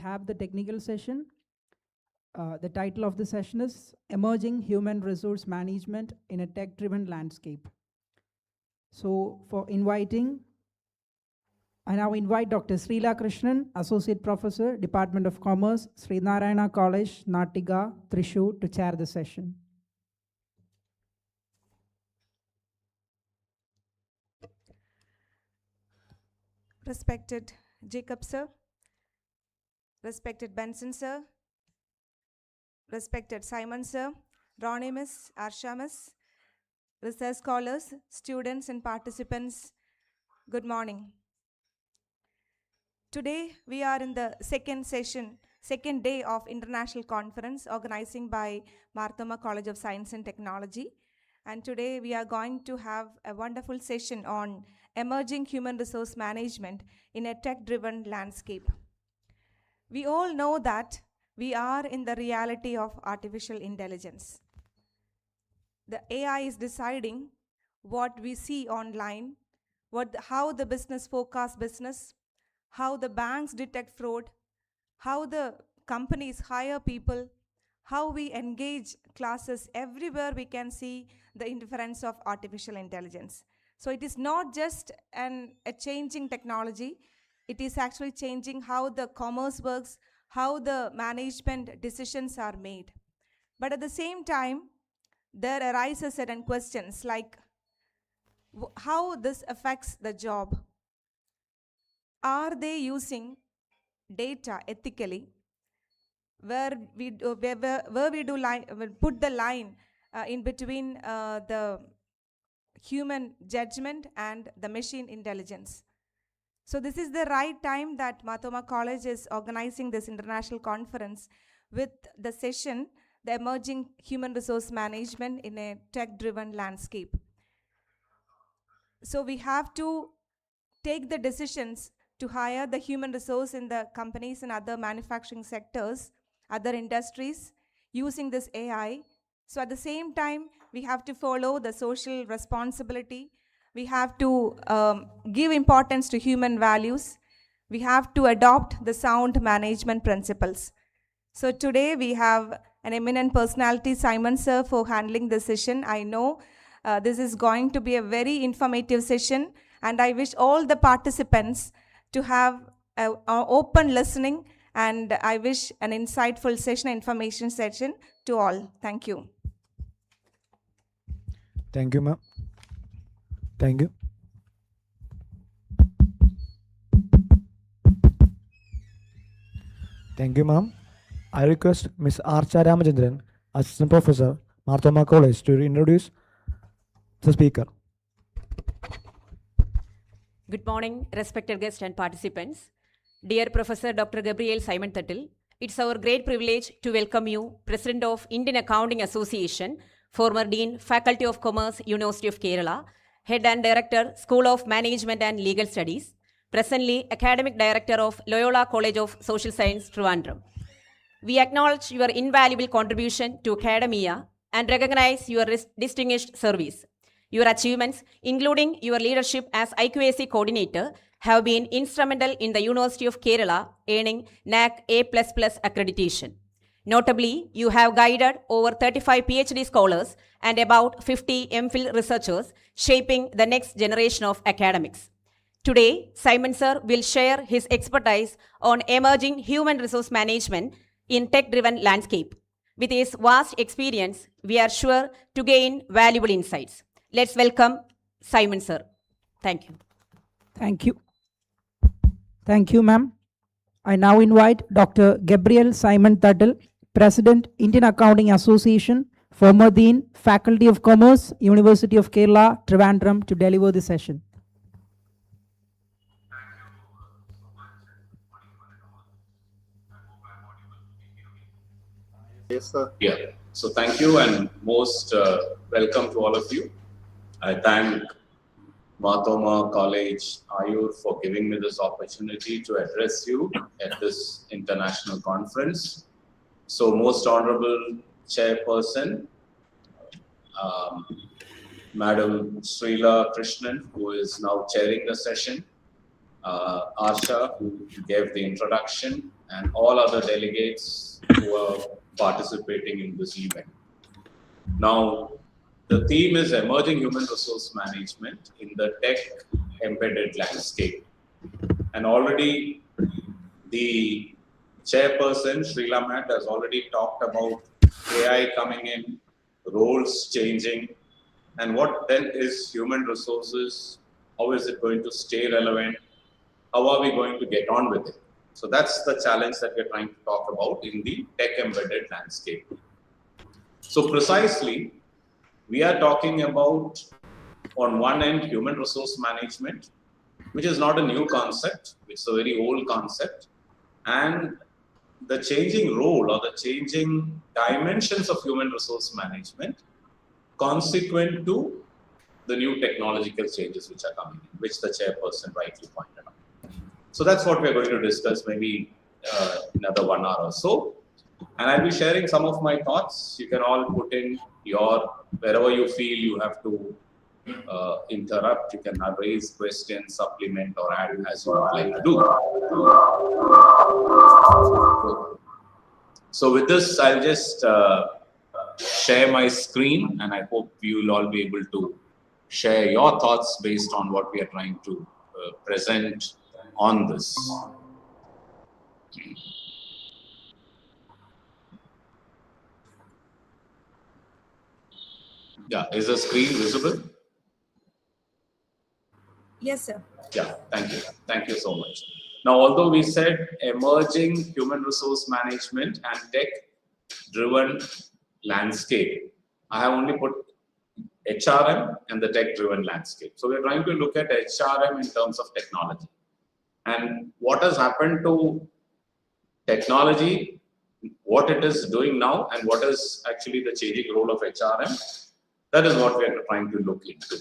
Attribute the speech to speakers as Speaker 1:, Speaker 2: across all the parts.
Speaker 1: have the technical session. The title of the session is Emerging Human Resource Management in a Tech-Driven Landscape. So I now invite Dr. Srila Krishnan, Associate Professor, Department of Commerce, Sri Narayana College, Natiga, Thrissur, to chair the session.
Speaker 2: Respected Jacob sir, respected Benson sir, respected Simon sir, Ronnie miss, Arsha miss, research scholars, students and participants, good morning. Today we are in the second day of international conference organizing by Marthoma College of Science and Technology. And today we are going to have a wonderful session on emerging human resource management in a tech-driven landscape. We all know that we are in the reality of artificial intelligence. The AI is deciding what we see online, how the business forecasts business, how the banks detect fraud, how the companies hire people, how we engage classes. Everywhere we can see the interference of artificial intelligence. So it is not just a changing technology, it is actually changing how the commerce works, how the management decisions are made. But at the same time, there arises certain questions like how this affects the job. Are they using data ethically? Where we do put the line in between the human judgment and the machine intelligence. So this is the right time that Marthoma College is organizing this international conference with the session, the Emerging Human Resource Management in a Tech-Driven Landscape. So we have to take the decisions to hire the human resource in the companies and other manufacturing sectors, other industries, using this AI. So at the same time, we have to follow the social responsibility. We have to give importance to human values. We have to adopt the sound management principles. So today we have an eminent personality, Simon sir, for handling this session. I know this is going to be a very informative session, and I wish all the participants to have an open listening, and I wish an insightful session, information session to all. Thank you.
Speaker 3: Thank you, ma'am. Thank you. Thank you, ma'am. I request Ms. Archa Ramachandran, Assistant Professor, Marthoma College, to introduce the speaker.
Speaker 4: Good morning, respected guests and participants. Dear Professor Dr. Gabriel Simon Tuttle, it's our great privilege to welcome you, President of Indian Accounting Association, former Dean, Faculty of Commerce, University of Kerala, Head and Director, School of Management and Legal Studies, presently Academic Director of Loyola College of Social Science, Trivandrum. We acknowledge your invaluable contribution to academia and recognize your distinguished service. Your achievements, including your leadership as IQAC coordinator, have been instrumental in the University of Kerala earning NAC A++ accreditation. Notably, you have guided over 35 PhD scholars and about 50 MPhil researchers, shaping the next generation of academics. Today, Simon sir will share his expertise on emerging human resource management in tech-driven landscape. With his vast experience, we are sure to gain valuable insights. Let's welcome Simon sir. Thank you.
Speaker 1: Thank you. Thank you, ma'am. I now invite Dr. Gabriel Simon Tuttle, President, Indian Accounting Association, former Dean, Faculty of Commerce, University of Kerala, Trivandrum, to deliver the session.
Speaker 5: Yes, sir. Yeah. So thank you and most welcome to all of you. I thank Marthoma College, Ayur, for giving me this opportunity to address you at this international conference. So most honorable chairperson, Madam Srila Krishnan, who is now chairing the session, Asha, who gave the introduction, and all other delegates who are participating in this event. Now, the theme is emerging human resource management in the tech embedded landscape. And already the chairperson, Srila Matt, has already talked about AI coming in, roles changing, and what then is human resources? How is it going to stay relevant? How are we going to get on with it? So that's the challenge that we're trying to talk about in the tech embedded landscape. So precisely, we are talking about, on one end, human resource management, which is not a new concept, it's a very old concept. And the changing role or the changing dimensions of human resource management consequent to the new technological changes which are coming in, which the chairperson rightly pointed out. So that's what we're going to discuss maybe another 1 hour or so. And I'll be sharing some of my thoughts. You can all put in your, wherever you feel you have to interrupt, you can raise questions, supplement, or add as you would like to do. So with this, I'll just share my screen, and I hope you will all be able to share your thoughts based on what we are trying to present on this. Yeah, is the screen visible?
Speaker 2: Yes, sir.
Speaker 5: Yeah, thank you. Thank you so much. Now, although we said emerging human resource management and tech-driven landscape, I have only put HRM and the tech-driven landscape. So we're trying to look at HRM in terms of technology. And what has happened to technology, what it is doing now, and what is actually the changing role of HRM, that is what we are trying to look into.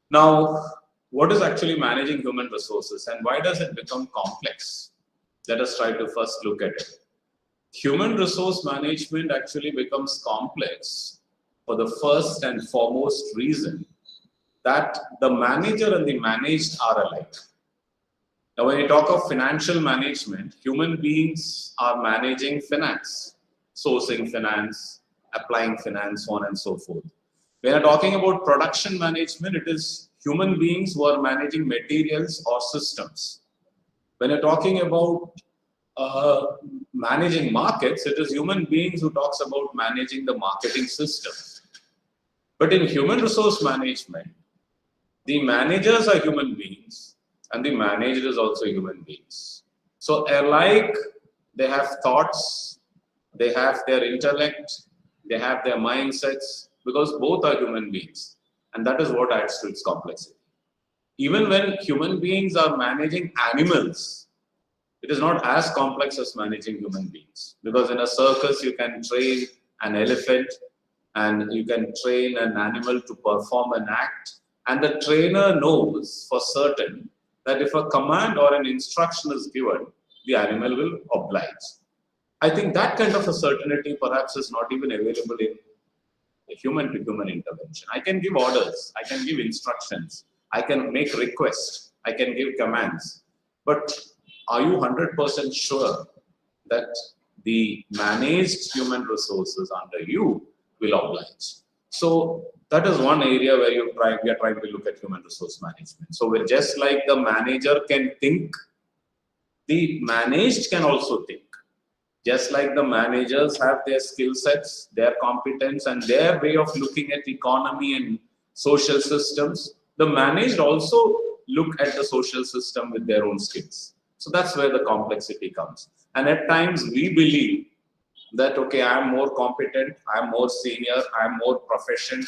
Speaker 5: Now, what is actually managing human resources and why does it become complex? Let us try to first look at it. Human resource management actually becomes complex for the first and foremost reason that the manager and the managed are alike. Now, when you talk of financial management, human beings are managing finance, sourcing finance, applying finance, so on and so forth. When you're talking about production management, it is human beings who are managing materials or systems. When you're talking about managing markets, it is human beings who talks about managing the marketing system. But in human resource management, the managers are human beings and the manager is also human beings. So alike, they have thoughts, they have their intellect, they have their mindsets, because both are human beings. And that is what adds to its complexity. Even when human beings are managing animals, it is not as complex as managing human beings. Because in a circus, you can train an elephant and you can train an animal to perform an act. And the trainer knows for certain that if a command or an instruction is given, the animal will oblige. I think that kind of a certainty perhaps is not even available in human-to-human intervention. I can give orders, I can give instructions, I can make requests, I can give commands. But are you 100% sure that the managed human resources under you will oblige? So that is one area where we are trying to look at human resource management. So we're just like the manager can think, the managed can also think. Just like the managers have their skill sets, their competence, and their way of looking at economy and social systems, the managed also look at the social system with their own skills. So that's where the complexity comes. And at times we believe that, okay, I am more competent, I am more senior, I am more proficient,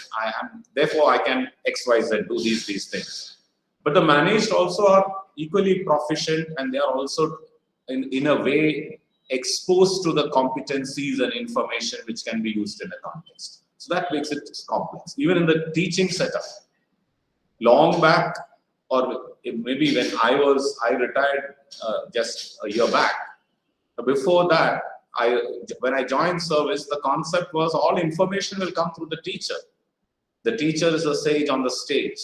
Speaker 5: therefore I can X, Y, Z, do these things. But the managed also are equally proficient and they are also in a way exposed to the competencies and information which can be used in a context. So that makes it complex. Even in the teaching setup, long back, or maybe when I retired just a year back. Before that, when I joined service, the concept was all information will come through the teacher. The teacher is a sage on the stage.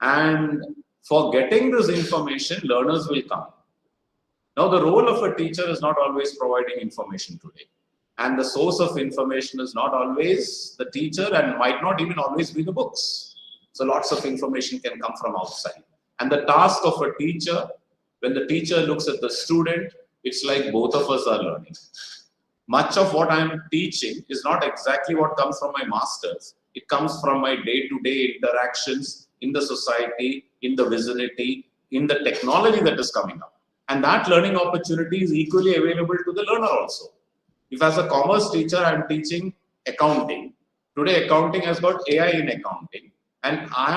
Speaker 5: And For getting this information, learners will come. Now, the role of a teacher is not always providing information today. And the source of information is not always the teacher and might not even always be the books. So lots of information can come from outside. And the task of a teacher, when the teacher looks at the student, it's like both of us are learning. Much of what I'm teaching is not exactly what comes from my masters. It comes from my day-to-day interactions in the society, in the vicinity, in the technology that is coming up. And that learning opportunity is equally available to the learner also. If as a commerce teacher, I'm teaching accounting. Today, accounting has got AI in accounting. And I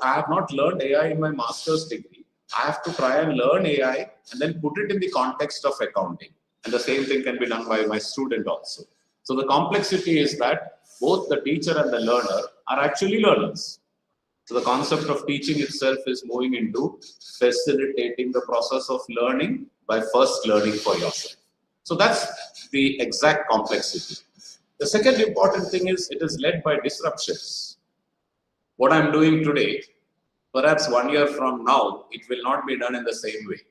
Speaker 5: have not learned AI in my master's degree. I have to try and learn AI and then put it in the context of accounting. And the same thing can be done by my student also. So the complexity is that both the teacher and the learner are actually learners. So the concept of teaching itself is moving into facilitating the process of learning by first learning for yourself. So that's the exact complexity. The second important thing is it is led by disruptions. What I'm doing today, perhaps 1 year from now, it will not be done in the same way.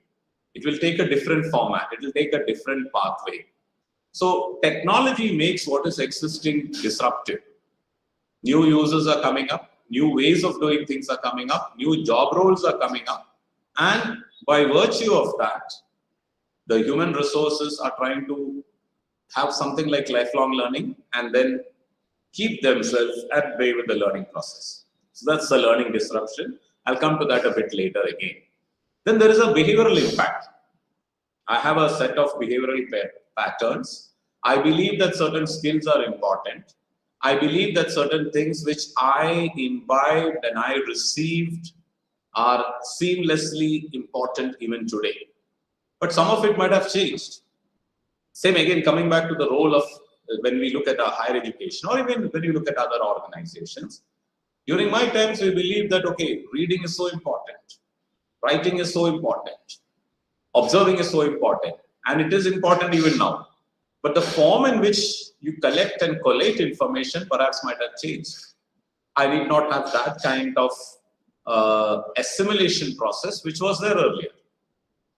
Speaker 5: It will take a different format. It will take a different pathway. So technology makes what is existing disruptive. New users are coming up. New ways of doing things are coming up. New job roles are coming up. And by virtue of that, the human resources are trying to have something like lifelong learning and then keep themselves at bay with the learning process. So that's the learning disruption. I'll come to that a bit later again. Then there is a behavioral impact. I have a set of behavioral patterns. I believe that certain skills are important. I believe that certain things which I imbibed and I received are seamlessly important even today. But some of it might have changed. Same again, coming back to the role of when we look at our higher education or even when you look at other organizations. During my times, we believed that, okay, reading is so important. Writing is so important. Observing is so important. And it is important even now. But the form in which you collect and collate information perhaps might have changed. I did not have that kind of assimilation process which was there earlier.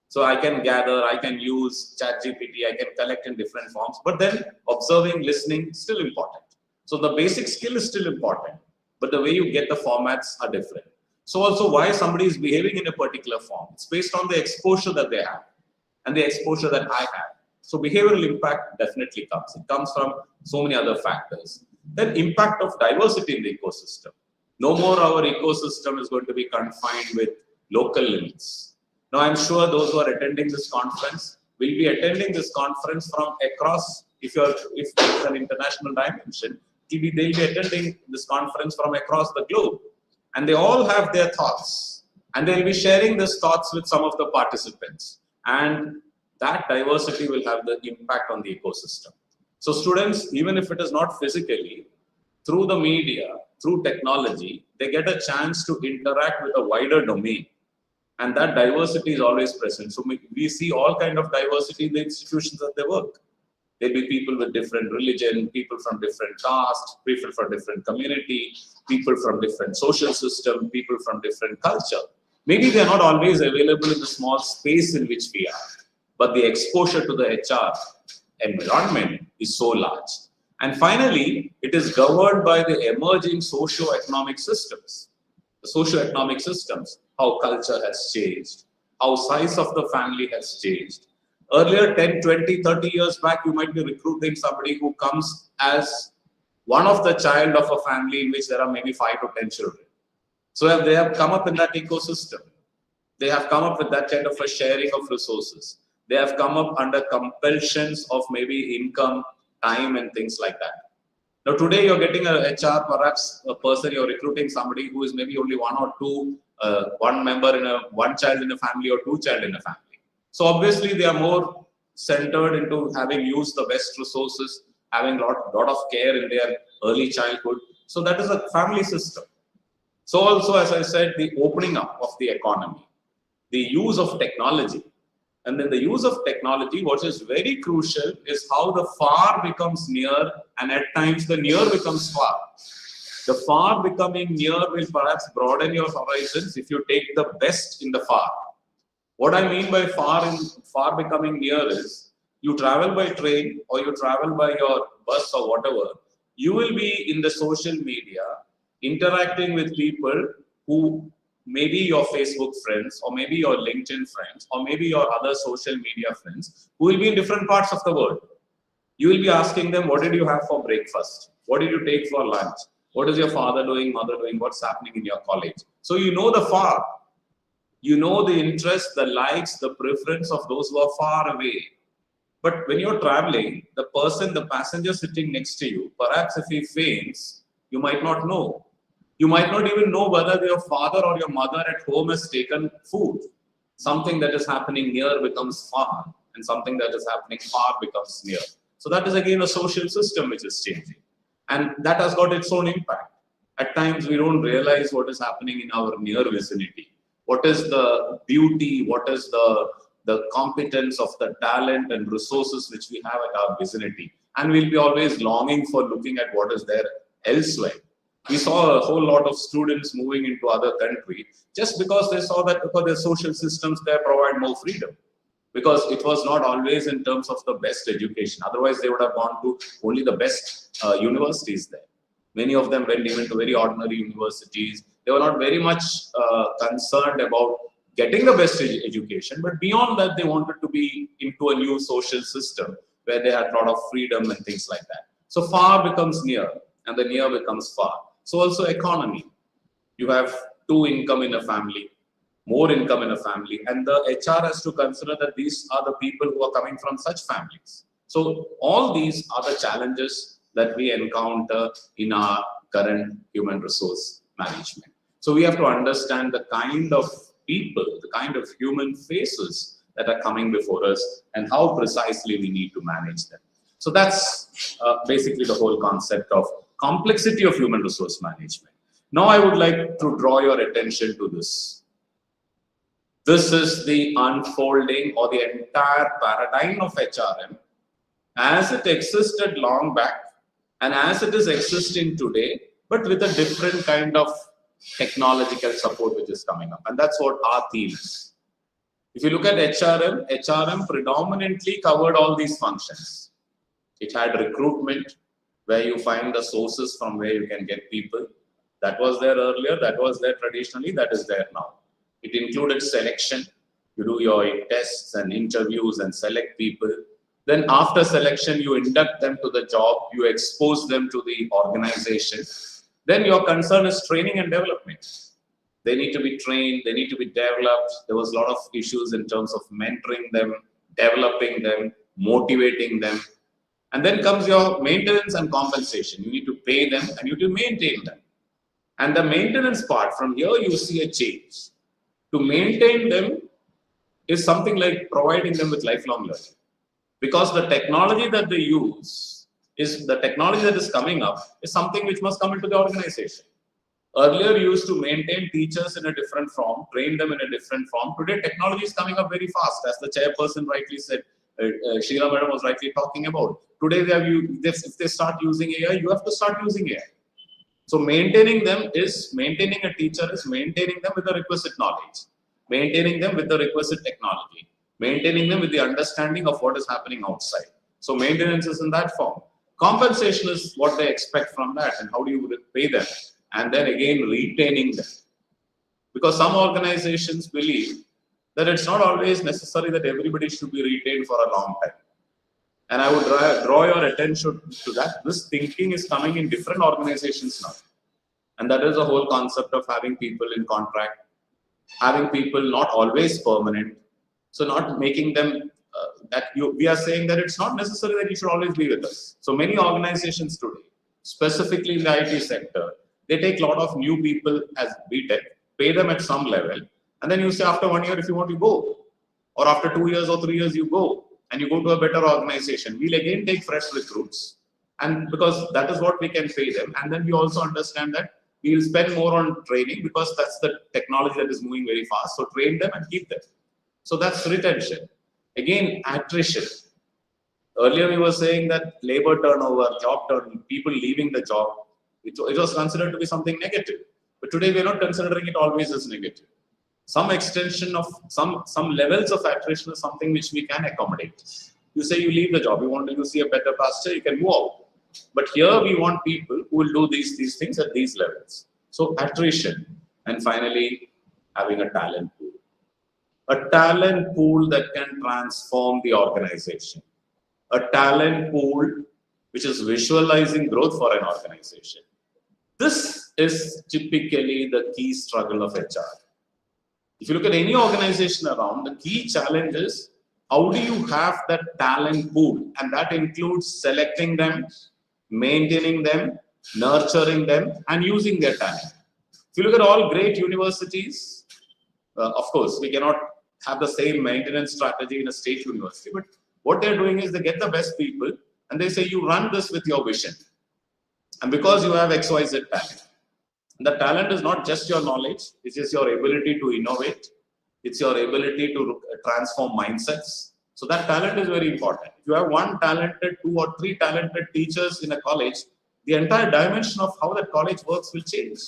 Speaker 5: So I can gather, I can use ChatGPT, I can collect in different forms, but then observing, listening, still important. So the basic skill is still important, but the way you get the formats are different. So also why somebody is behaving in a particular form, it's based on the exposure that they have and the exposure that I have. So behavioral impact definitely comes. It comes from so many other factors. Then impact of diversity in the ecosystem. No more our ecosystem is going to be confined with local limits. Now I'm sure those who are attending this conference will be attending this conference from across, if it's an international dimension, they'll be attending this conference from across the globe. And they all have their thoughts. And they'll be sharing these thoughts with some of the participants. And that diversity will have the impact on the ecosystem. So students, even if it is not physically, through the media, through technology, they get a chance to interact with a wider domain. And that diversity is always present. So we see all kind of diversity in the institutions that they work. There'll be people with different religion, people from different caste, people from different community, people from different social system, people from different culture. Maybe they're not always available in the small space in which we are, but the exposure to the HR environment is so large. And finally, it is governed by the emerging socio-economic systems. The socio-economic systems, how culture has changed, how size of the family has changed. Earlier, 10, 20, 30 years back, you might be recruiting somebody who comes as one of the child of a family in which there are maybe 5 to 10 children. So they have come up in that ecosystem. They have come up with that kind of a sharing of resources. They have come up under compulsions of maybe income, time, and things like that. Now, today you're getting a HR, perhaps a person, you're recruiting somebody who is maybe only one or two, one child in a family or 2 child in a family. So obviously they are more centered into having used the best resources, having lot of care in their early childhood. So that is a family system. So also, as I said, the opening up of the economy, the use of technology. And then the use of technology, what is very crucial is how the far becomes near and at times the near becomes far. The far becoming near will perhaps broaden your horizons if you take the best in the far. What I mean by far becoming near is you travel by train or you travel by your bus or whatever, you will be in the social media interacting with people who maybe your Facebook friends or maybe your LinkedIn friends or maybe your other social media friends who will be in different parts of the world. You will be asking them, what did you have for breakfast? What did you take for lunch? What is your father doing, mother doing? What's happening in your college? So you know the far. You know the interest, the likes, the preference of those who are far away. But when you're traveling, the passenger sitting next to you, perhaps if he faints, you might not know. You might not even know whether your father or your mother at home has taken food. Something that is happening near becomes far, and something that is happening far becomes near. So that is again a social system which is changing. And that has got its own impact. At times we don't realize what is happening in our near vicinity. What is the beauty, what is the competence of the talent and resources which we have at our vicinity. And we'll be always longing for looking at what is there elsewhere. We saw a whole lot of students moving into other countries just because they saw that because their social systems there provide more freedom. Because it was not always in terms of the best education. Otherwise, they would have gone to only the best universities there. Many of them went even to very ordinary universities. They were not very much concerned about getting the best education, but beyond that, they wanted to be into a new social system where they had a lot of freedom and things like that. So far becomes near, and the near becomes far. So also economy. You have two income in a family, more income in a family, and the HR has to consider that these are the people who are coming from such families. So all these are the challenges that we encounter in our current human resource management. So we have to understand the kind of people, the kind of human faces that are coming before us and how precisely we need to manage them. So that's basically the whole concept of complexity of human resource management. Now I would like to draw your attention to this. This is the unfolding or the entire paradigm of HRM as it existed long back and as it is existing today, but with a different kind of technological support which is coming up. And that's what our theme is. If you look at HRM predominantly covered all these functions. It had recruitment, where you find the sources from where you can get people. That was there earlier, that was there traditionally, that is there now. It included selection. You do your tests and interviews and select people. Then after selection, you induct them to the job, you expose them to the organization. Then your concern is training and development. They need to be trained, they need to be developed. There was a lot of issues in terms of mentoring them, developing them, motivating them. And then comes your maintenance and compensation. You need to pay them and you need to maintain them. And the maintenance part, from here you see a change. To maintain them is something like providing them with lifelong learning. Because the technology that they use is the technology that is coming up is something which must come into the organization. Earlier, you used to maintain teachers in a different form, train them in a different form. Today, technology is coming up very fast, as the chairperson rightly said. Sheila madam was rightly talking about. Today, if they start using AI, you have to start using AI. So maintaining them is, maintaining a teacher is maintaining them with the requisite knowledge, maintaining them with the requisite technology, maintaining them with the understanding of what is happening outside. So maintenance is in that form. Compensation is what they expect from that and how do you pay them. And then again, retaining them. Because some organizations believe that it's not always necessary that everybody should be retained for a long time. And I would draw your attention to that. This thinking is coming in different organizations now. And that is the whole concept of having people in contract, having people not always permanent. So not making them, we are saying that it's not necessary that you should always be with us. So many organizations today, specifically in the IT sector, they take a lot of new people as BTech, pay them at some level, and then you say after 1 year, if you want, you go. Or after 2 years or 3 years, you go. And you go to a better organization. We'll again take fresh recruits. And because that is what we can pay them. And then we also understand that we'll spend more on training because that's the technology that is moving very fast. So train them and keep them. So that's retention. Again, attrition. Earlier we were saying that labor turnover, job turnover, people leaving the job It was considered to be something negative. But today we are not considering it always as negative. Some extension of some levels of attrition is something which we can accommodate. You say you leave the job, you want to see a better pasture, you can move out. But here we want people who will do these things at these levels. So attrition, and finally having a talent pool. A talent pool that can transform the organization. A talent pool which is visualizing growth for an organization. This is typically the key struggle of HR. If you look at any organization around, the key challenge is how do you have that talent pool? And that includes selecting them, maintaining them, nurturing them, and using their talent. If you look at all great universities, of course, we cannot have the same maintenance strategy in a state university, but what they're doing is they get the best people and they say, you run this with your vision. And because you have XYZ talent, the talent is not just your knowledge, it is your ability to innovate, it's your ability to transform mindsets. So that talent is very important. If you have one talented, 2 or 3 talented teachers in a college, the entire dimension of how that college works will change.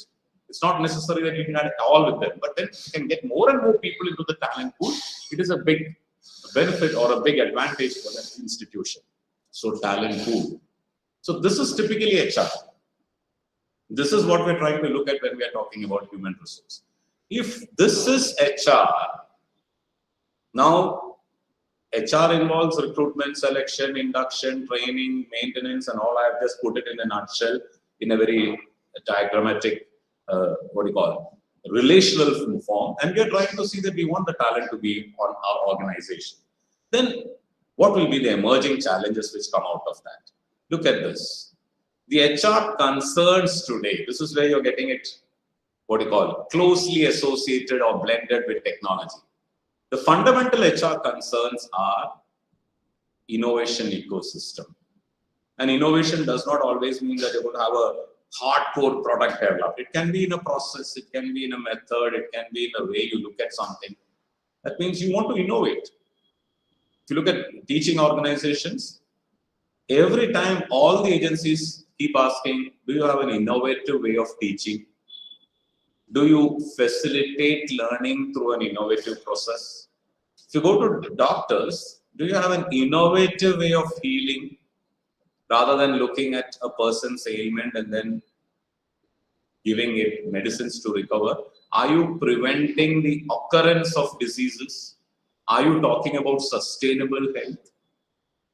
Speaker 5: It's not necessary that you can add all with them, but then you can get more and more people into the talent pool. It is a big benefit or a big advantage for that institution. So talent pool. So this is typically HR. This is what we're trying to look at when we are talking about human resource. If this is HR, now HR involves recruitment, selection, induction, training, maintenance, and all. I have just put it in a nutshell in a very diagrammatic, relational form. And we are trying to see that we want the talent to be on our organization. Then what will be the emerging challenges which come out of that? Look at this. The HR concerns today, this is where you're getting it, closely associated or blended with technology. The fundamental HR concerns are innovation ecosystem. And innovation does not always mean that you're going to have a hardcore product developed. It can be in a process, it can be in a method, it can be in a way you look at something. That means you want to innovate. If you look at teaching organizations, every time all the agencies keep asking, do you have an innovative way of teaching? Do you facilitate learning through an innovative process? If you go to doctors, do you have an innovative way of healing rather than looking at a person's ailment and then giving it medicines to recover? Are you preventing the occurrence of diseases? Are you talking about sustainable health?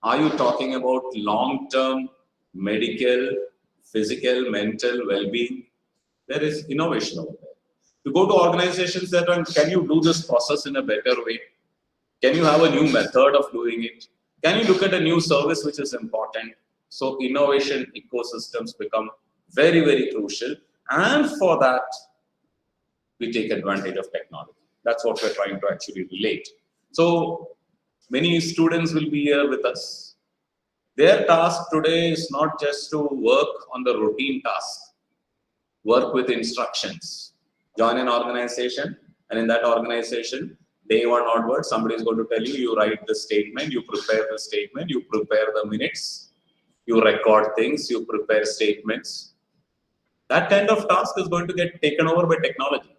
Speaker 5: Are you talking about long-term medical, physical, mental well-being? There is innovation over there. You go to organizations that are, can you do this process in a better way? Can you have a new method of doing it? Can you look at a new service which is important? So innovation ecosystems become very, very crucial. And for that, we take advantage of technology. That's what we're trying to actually relate. So many students will be here with us. Their task today is not just to work on the routine task, work with instructions. Join an organization, and in that organization, day one onwards, somebody is going to tell you, you write the statement, you prepare the statement, you prepare the minutes, you record things, you prepare statements. That kind of task is going to get taken over by technology.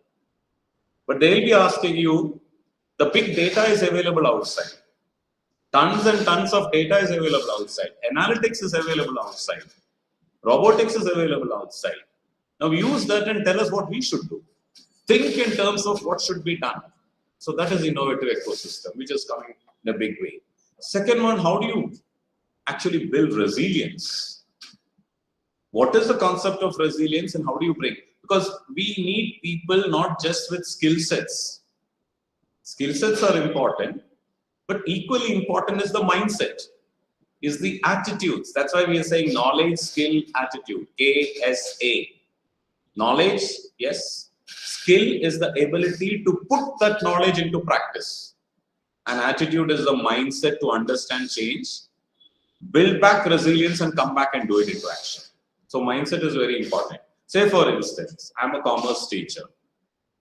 Speaker 5: But they'll be asking you, the big data is available outside. Tons and tons of data is available outside. Analytics is available outside. Robotics is available outside. Now use that and tell us what we should do. Think in terms of what should be done. So that is innovative ecosystem, which is coming in a big way. Second one, how do you actually build resilience? What is the concept of resilience and how do you bring? Because we need people not just with skill sets. Skill sets are important, but equally important is the mindset, is the attitudes. That's why we are saying knowledge, skill, attitude, KSA. Knowledge, yes. Skill is the ability to put that knowledge into practice. And attitude is the mindset to understand change, build back resilience and come back and do it into action. So mindset is very important. Say for instance, I'm a commerce teacher.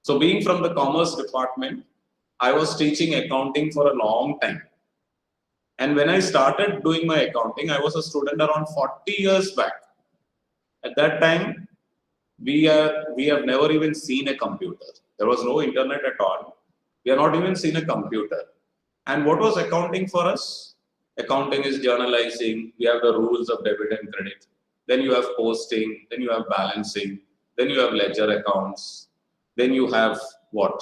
Speaker 5: So being from the commerce department, I was teaching accounting for a long time. And when I started doing my accounting, I was a student around 40 years back. At that time, we have never even seen a computer. There was no internet at all. We have not even seen a computer. And what was accounting for us? Accounting is journalizing. We have the rules of debit and credit. Then you have posting. Then you have balancing. Then you have ledger accounts. Then you have what?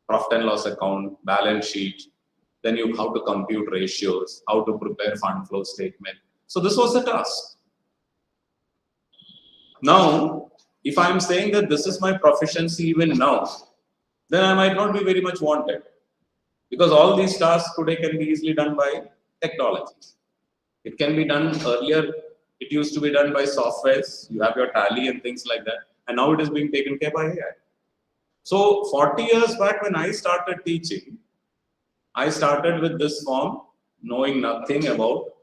Speaker 5: Profit and loss account, balance sheet. Then you how to compute ratios, how to prepare fund flow statement. So this was the task. Now, if I'm saying that this is my proficiency even now, then I might not be very much wanted. Because all these tasks today can be easily done by technology. It can be done earlier. It used to be done by softwares. You have your tally and things like that. And now it is being taken care by AI. So 40 years back when I started teaching, I started with this form, knowing nothing about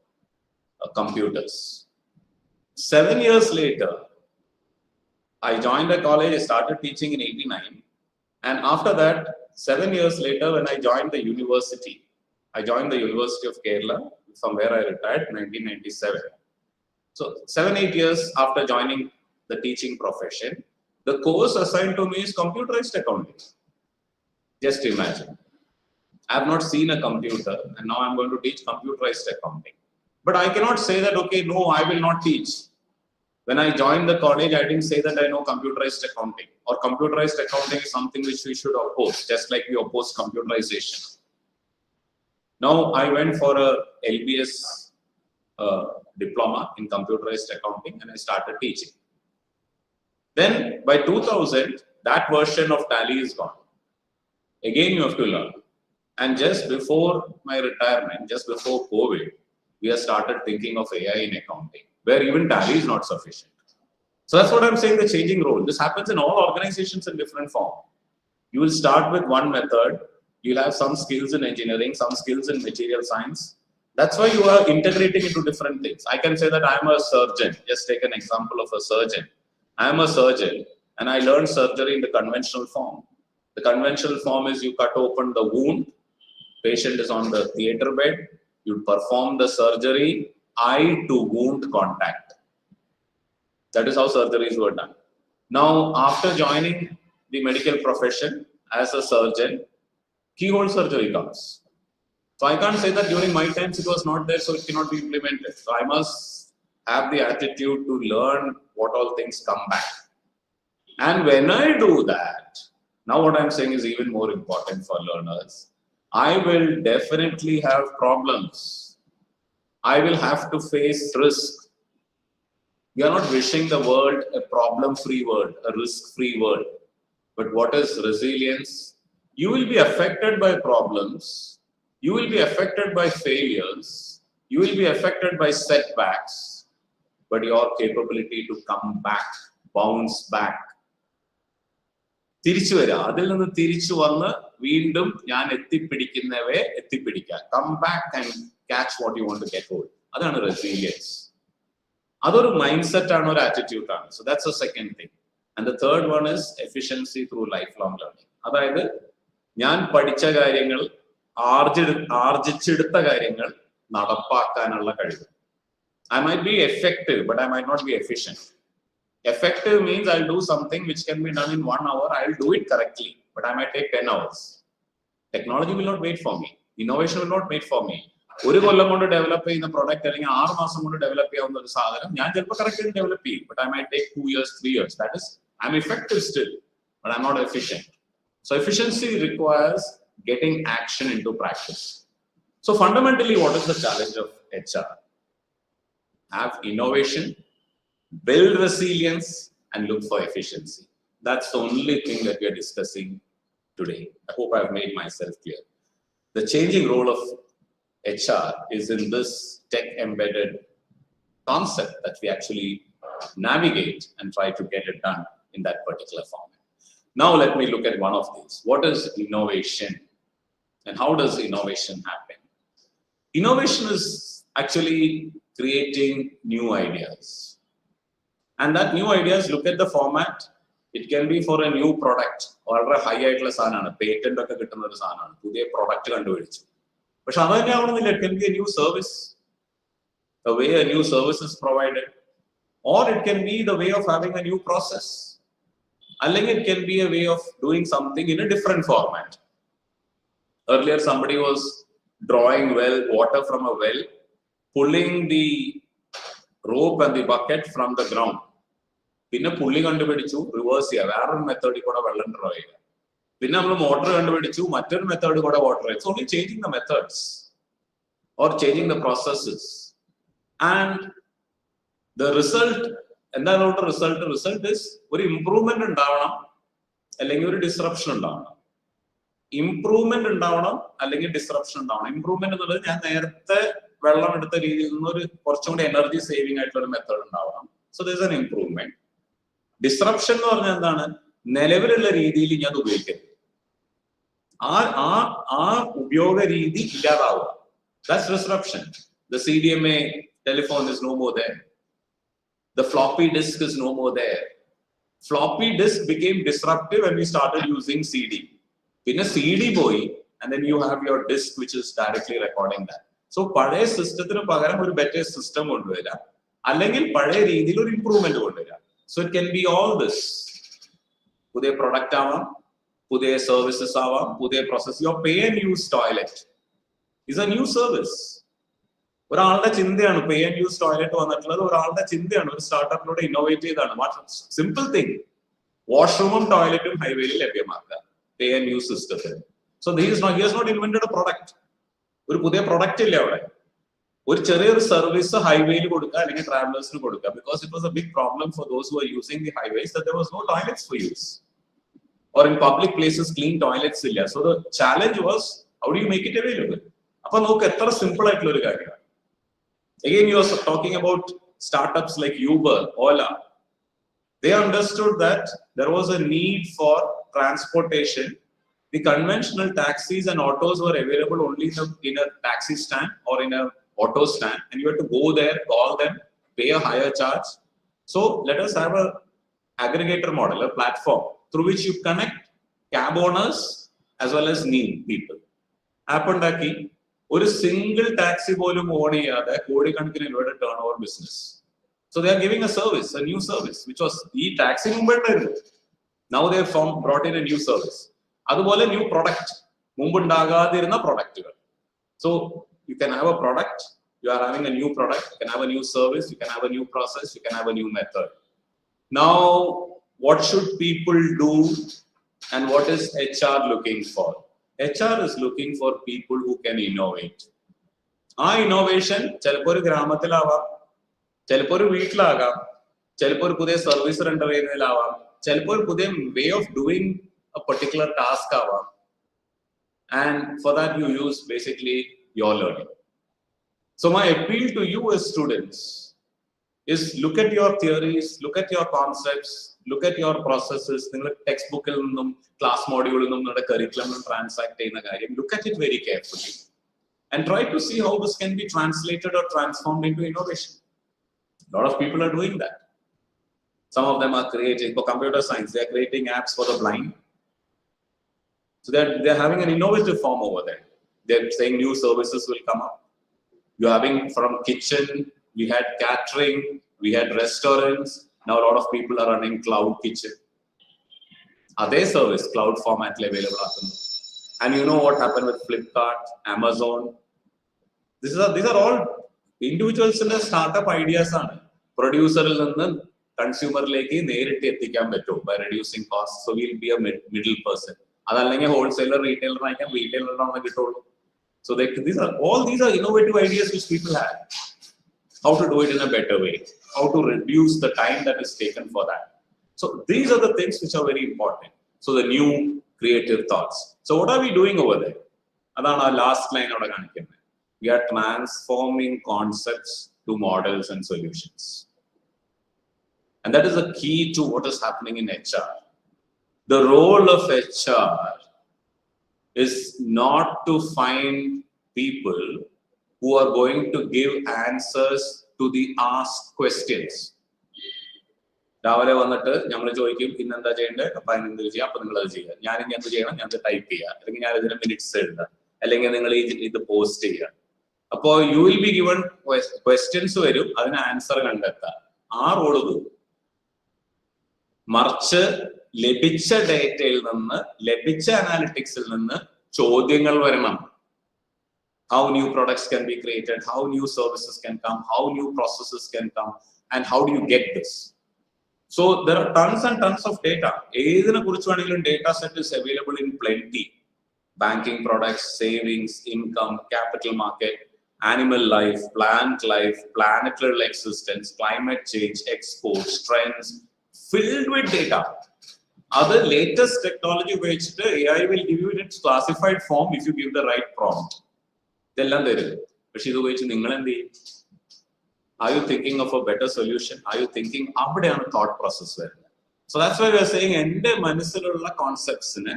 Speaker 5: computers. 7 years later, I joined a college. I started teaching in '89. And after that, 7 years later, when I joined the university of Kerala, from where I retired in 1997. So 7-8 years after joining the teaching profession, the course assigned to me is computerized accounting. Just imagine. I have not seen a computer, and now I'm going to teach computerized accounting. But I cannot say that, okay, no, I will not teach. When I joined the college, I didn't say that I know computerized accounting, or computerized accounting is something which we should oppose, just like we oppose computerization. Now, I went for a LBS diploma in computerized accounting, and I started teaching. Then, by 2000, that version of Tally is gone. Again, you have to learn. And just before my retirement, just before COVID, we have started thinking of AI in accounting, where even Tally is not sufficient. So that's what I'm saying, the changing role. This happens in all organizations in different form. You will start with one method. You'll have some skills in engineering, some skills in material science. That's why you are integrating into different things. I can say that I'm a surgeon. Just take an example of a surgeon. I'm a surgeon and I learned surgery in the conventional form. The conventional form is you cut open the wound. Patient is on the theater bed. You perform the surgery, eye to wound contact. That is how surgeries were done. Now, after joining the medical profession as a surgeon, keyhole surgery comes. So I can't say that during my times it was not there, so it cannot be implemented. So I must have the attitude to learn what all things come back. And when I do that, now what I'm saying is even more important for learners. I will definitely have problems. I will have to face risk. We are not wishing the world a problem-free world, a risk-free world. But what is resilience? You will be affected by problems. You will be affected by failures. You will be affected by setbacks. But your capability to come back, bounce back. തിരിച്ചു വരിക, അതിൽ നിന്ന് തിരിച്ചു വന്ന് വീണ്ടും ഞാൻ എത്തിപ്പിടിക്കുന്നവയെ എത്തിപ്പിടിക്കുക. Come back and catch what you want to get hold. അതാണ് resilience. അതൊരു മൈൻഡ് സെറ്റ് ആണ്, ഒരു ആറ്റിറ്റ്യൂഡ് ആണ്. So that's the second thing. And the third one is efficiency through lifelong learning. അതായത് ഞാൻ പഠിച്ച കാര്യങ്ങൾ, ആർജിച്ചെടുത്ത കാര്യങ്ങൾ നടപ്പാക്കാനുള്ള കഴിവ്. I might be effective, but I might not be efficient. Effective means I'll do something which can be done in 1 hour. I'll do it correctly, but I might take 10 hours. Technology will not wait for me. Innovation will not wait for me. ഒരു കൊല്ലം കൊണ്ട് develop ചെയ്യുന്ന product അല്ലെങ്കിൽ 6 മാസം കൊണ്ട് develop ചെയ്യാവുന്ന ഒരു സാധനം ഞാൻ ചിലപ്പോൾ കറക്റ്റ് ഡെവലപ്പ് ചെയ്യും, but I might take 2 years, 3 years. That is, I'm effective still, but I'm not efficient. So efficiency requires getting action into practice. So fundamentally, what is the challenge of HR? Have innovation, build resilience, and look for efficiency. That's the only thing that we are discussing today. I hope I've made myself clear. The changing role of HR is in this tech-embedded concept that we actually navigate and try to get it done in that particular format. Now let me look at one of these. What is innovation? And how does innovation happen? Innovation is actually creating new ideas. And that new ideas, look at the format. It can be for a new product or a high സാധനമാണ്, patent ഒക്കെ കിട്ടുന്ന ഒരു സാധനമാണ്, പുതിയ product കണ്ടുപിടിച്ചു. പക്ഷെ അത് തന്നെ ആവണമെന്നില്ല. It can be a new service, the way a new service is provided, or it can be the way of having a new process. It can be a way of doing something in a different format. Earlier, somebody was drawing water from a well, pulling the rope and the bucket from the ground. പിന്നെ പുള്ളി കണ്ടുപിടിച്ചു reverse ചെയ്യുക, വേറൊരു മെത്തേഡിൽ കൂടെ വെള്ളം draw ചെയ്യുക. പിന്നെ നമ്മൾ മോട്ടർ കണ്ടുപിടിച്ചു, മറ്റൊരു മെത്തേഡ് കൂടെ water. It's only changing the methods or changing the processes. And the result എന്താണ്? റിസൾട്ട് ഇസ് ഒരു ഇംപ്രൂവ്മെന്റ് ഉണ്ടാവണം, അല്ലെങ്കിൽ ഒരു ഡിസ്റപ്ഷൻ ഉണ്ടാവണം. ഇംപ്രൂവ്മെന്റ് ഉണ്ടാവണം, അല്ലെങ്കിൽ ഡിസ്റപ്ഷൻ ഉണ്ടാവണം. ഇംപ്രൂവ്മെന്റ് എന്നുള്ളത് ഞാൻ നേരത്തെ വെള്ളം എടുത്ത രീതിയിൽ നിന്ന് ഒരു കുറച്ചും കൂടി എനർജി സേവിംഗ് ആയിട്ടുള്ള ഒരു മെത്തേഡ് ഉണ്ടാവണം. So this is an improvement. Disruption എന്ന് പറഞ്ഞാൽ എന്താണ്? നിലവിലുള്ള രീതിയിൽ ഞാൻ അത് ഉപയോഗിക്കരുത്. ആ ഉപയോഗ രീതി ഇല്ലാതാവുക. That's disruption. The CDMA telephone is no more there. The floppy disk is no more there. Floppy disk became disruptive when we started using CD. Pinna CD boy, and then you have your disk which is directly recording that. So പഴയ സിസ്റ്റത്തിന് പകരം ഒരു better system കൊണ്ടുവരിക, അല്ലെങ്കിൽ പഴയ രീതിയിൽ ഒരു improvement കൊണ്ടുവരിക. So it can be all this. പുതിയ പ്രൊഡക്റ്റ് ആവാം, പുതിയ സർവീസസ് ആവാം, പുതിയ process. Your pay and use toilet is a new service. ഒരാളുടെ ചിന്തയാണ് പേ ആൻഡ് യൂസ് ടോയ്ലറ്റ് വന്നിട്ടുള്ളത്. ഒരാളുടെ ചിന്തയാണ്, ഒരു സ്റ്റാർട്ടപ്പിലൂടെ ഇന്നോവേറ്റ് ചെയ്താണ്. സിമ്പിൾ തിങ്, വാഷ്റൂമും ടോയ്ലറ്റും ഹൈവേയിൽ ലഭ്യമാക്കുക പേ ആൻഡ് യൂസ് സിസ്റ്റത്തിൽ. So he has not invented a product. ഒരു പുതിയ പ്രൊഡക്റ്റ് ഇല്ല അവിടെ. ഒരു ചെറിയൊരു സർവീസ് ഹൈവേയിൽ കൊടുക്കുക, അല്ലെങ്കിൽ ട്രാവലേഴ്സിന് കൊടുക്കുക. Because it was a big problem for those who are using the highways that there was no toilets for use, or in public places clean toilets ഇല്ല. So the challenge was how do you make it available? അപ്പൊ നോക്ക് എത്ര simple ആയിട്ടുള്ള ഒരു കാര്യമാണ്. Again, you are talking about startups like Uber, Ola. They understood that there was a need for transportation. The conventional taxis and autos were available only in a taxi stand or in a auto stand, and you had to go there, call them, pay a higher charge. So let us have a aggregator model, a platform through which you connect cab owners as well as need people. App undaki ഒരു single taxi പോലും on ചെയ്യാതെ കോടിക്കണക്കിന് രൂപയുടെ turn over business. So they are giving A service, A new service which was ഈ taxi മുമ്പ് ഉണ്ടായിരുന്നു. Now they brought in A new service. അതുപോലെ new product, മുമ്പ് ഉണ്ടാകാതിരുന്ന പ്രൊഡക്റ്റുകൾ. So you can have A product, you are having A new product, you can have A new service, you can have A new process, you can have A new method. Now what should people do and what is HR looking for? HR is looking for people who can innovate. ആ innovation ചിലപ്പോൾ ഒരു ഗ്രാമത്തിലാവാം, ചിലപ്പോൾ ഒരു വീട്ടിലാകാം, ചിലപ്പോൾ ഒരു പുതിയ service render ചെയ്യുന്നതിലാവാം, ചിലപ്പോൾ ഒരു പുതിയ way of doing a particular task ആവാം. And for that you use basically your learning. So my appeal to you as students is look at your theories, look at your concepts, look at your processes. നിങ്ങൾ text ബുക്കിൽ നിന്നും class മോഡ്യൂളിൽ നിന്നും നിങ്ങളുടെ curriculum transact ചെയ്യുന്ന കാര്യം look at it very carefully and try to see how this can be translated or transformed into innovation. A lot of people are doing that. Some of them are creating, for computer science, they are creating apps for the blind. So they're having an innovative form over there. They're saying new services will come up. You're having from kitchen, we had catering, we had restaurants. Now a lot of people are running cloud kitchen. Other service cloud format available. And you know what happened with Flipkart, Amazon. These are all individuals in the startup ideas. Producer and consumer by reducing costs. So we'll be a middle person. That's a wholesaler, retailer, So these are innovative ideas which people have. How to do it in a better way, how to reduce the time that is taken for that. So these are the things which are very important. So the new creative thoughts. So what are we doing over there? That's our last line. We are transforming concepts to models and solutions. And that is the key to what is happening in HR. The role of HR is not to find people who are going to give answers to the asked questions. രാവിലെ വന്നിട്ട് ഞങ്ങൾ ചോദിക്കും ഇന്നെന്താ ചെയ്യേണ്ടത്, അപ്പൊ അതിനെന്ത് ചെയ്യാം, അപ്പൊ നിങ്ങൾ അത് ചെയ്യുക. ഞാനിനി എന്ത് ചെയ്യണം, ഞാൻ ടൈപ്പ് ചെയ്യുക, അല്ലെങ്കിൽ ഞാൻ ഇതിന് മിനിറ്റ്സ് എഴുതുക, അല്ലെങ്കിൽ നിങ്ങൾ ഇത് പോസ്റ്റ് ചെയ്യുക. അപ്പോ you will be given questions വരും, അതിന് ആൻസർ കണ്ടെത്തുക. ആ റോള് പോകും. മറിച്ച് ലഭിച്ച ഡേറ്റയിൽ നിന്ന്, ലഭിച്ച അനാലിറ്റിക്സിൽ നിന്ന് ചോദ്യങ്ങൾ വരണം. How new products can be created, how new services can come, how new processes can come, and how do you get this? So there are tons and tons of data. ഏതിനെ കുറിച്ച് വേണമെങ്കിലും data set is available in plenty. Banking products, savings, income, capital market, animal life, plant life, planetary existence, climate change, exports, trends, filled with data. Other latest technology which the AI will give you in its classified form if you give the right prompt. ഇതെല്ലാം തരും. പക്ഷെ ഇത് ഉപയോഗിച്ച് നിങ്ങൾ എന്ത് ചെയ്യും? Are you thinking of a better solution? Are you thinking അവിടെയാണ് thought process വരുന്നത്? So that's why we are saying എൻ്റെ മനസ്സിലുള്ള കോൺസെപ്റ്റ്സിന്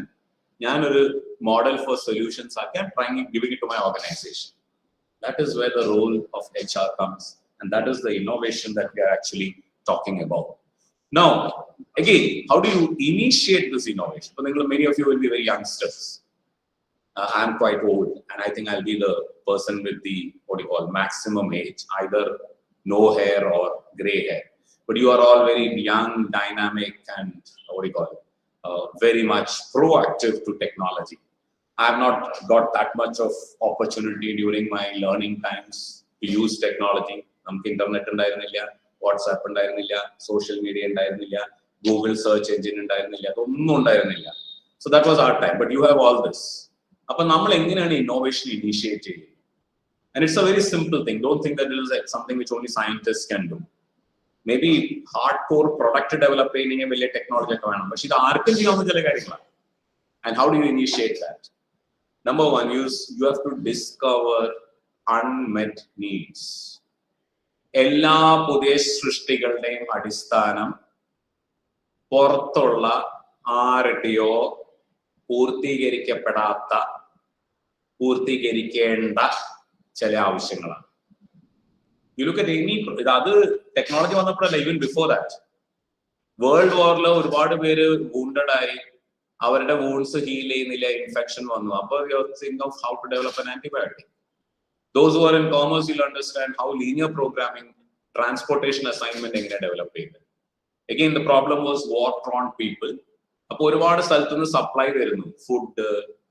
Speaker 5: ഞാനൊരു model for solutions ആക്കി I'm trying giving it to my organization. That is where the role of HR comes, and that is the innovation that we are actually talking about. Now, again, how do you initiate this innovation? Many of you will be very youngsters. I'm quite old, and I think I'll be the person with the, what do you call, maximum age, either no hair or gray hair. But you are all very young, dynamic, and what do you call, very much proactive to technology. I have not got that much of opportunity during my learning times to use technology. Namukku internet undayirunilla, WhatsApp undayirunilla, social media undayirunilla, Google search engine undayirunilla, onnum undayirunilla. So that was our time. But you have all this. അപ്പോൾ നമ്മൾ എങ്ങനെയാണ് innovation initiate ചെയ്യുന്നത്? And it's a very simple thing. Don't think that it is like something which only scientists can do. Maybe hardcore product develop ചെയ്യുന്ന വലിയ technology ഒക്കെ വേണം. പക്ഷെ ഇത് ആർക്കും ചെയ്യാവുന്ന ചില കാര്യങ്ങളാണ്. And how do you initiate that? Number one, you have to discover unmet needs. എല്ലാ പുതിയ സൃഷ്ടികളുടെയും അടിസ്ഥാനം പുറത്തുള്ള ആരുടെയോ പൂർത്തീകരിക്കേണ്ട ചില ആവശ്യങ്ങളാണ്. You look at any, അത് ടെക്നോളജി വന്നപ്പോഴല്ല, ഈവൻ ബിഫോർ ദാറ്റ് വേൾഡ് വാറിൽ ഒരുപാട് പേര് wounded ആയി, അവരുടെ വൂൺസ് ഹീൽ ചെയ്യുന്നില്ല, ഇൻഫെക്ഷൻ വന്നു. അപ്പോൾ you think of how to develop an antibiotic. Those who are in commerce will understand how linear programming, transportation assignment എങ്ങനെ ഡെവലപ്പ് ചെയ്തത്. Again, the problem was war-torn people. അപ്പോൾ ഒരുപാട് സ്ഥലത്തു നിന്ന് സപ്ലൈ വരുന്നു, ഫുഡ്,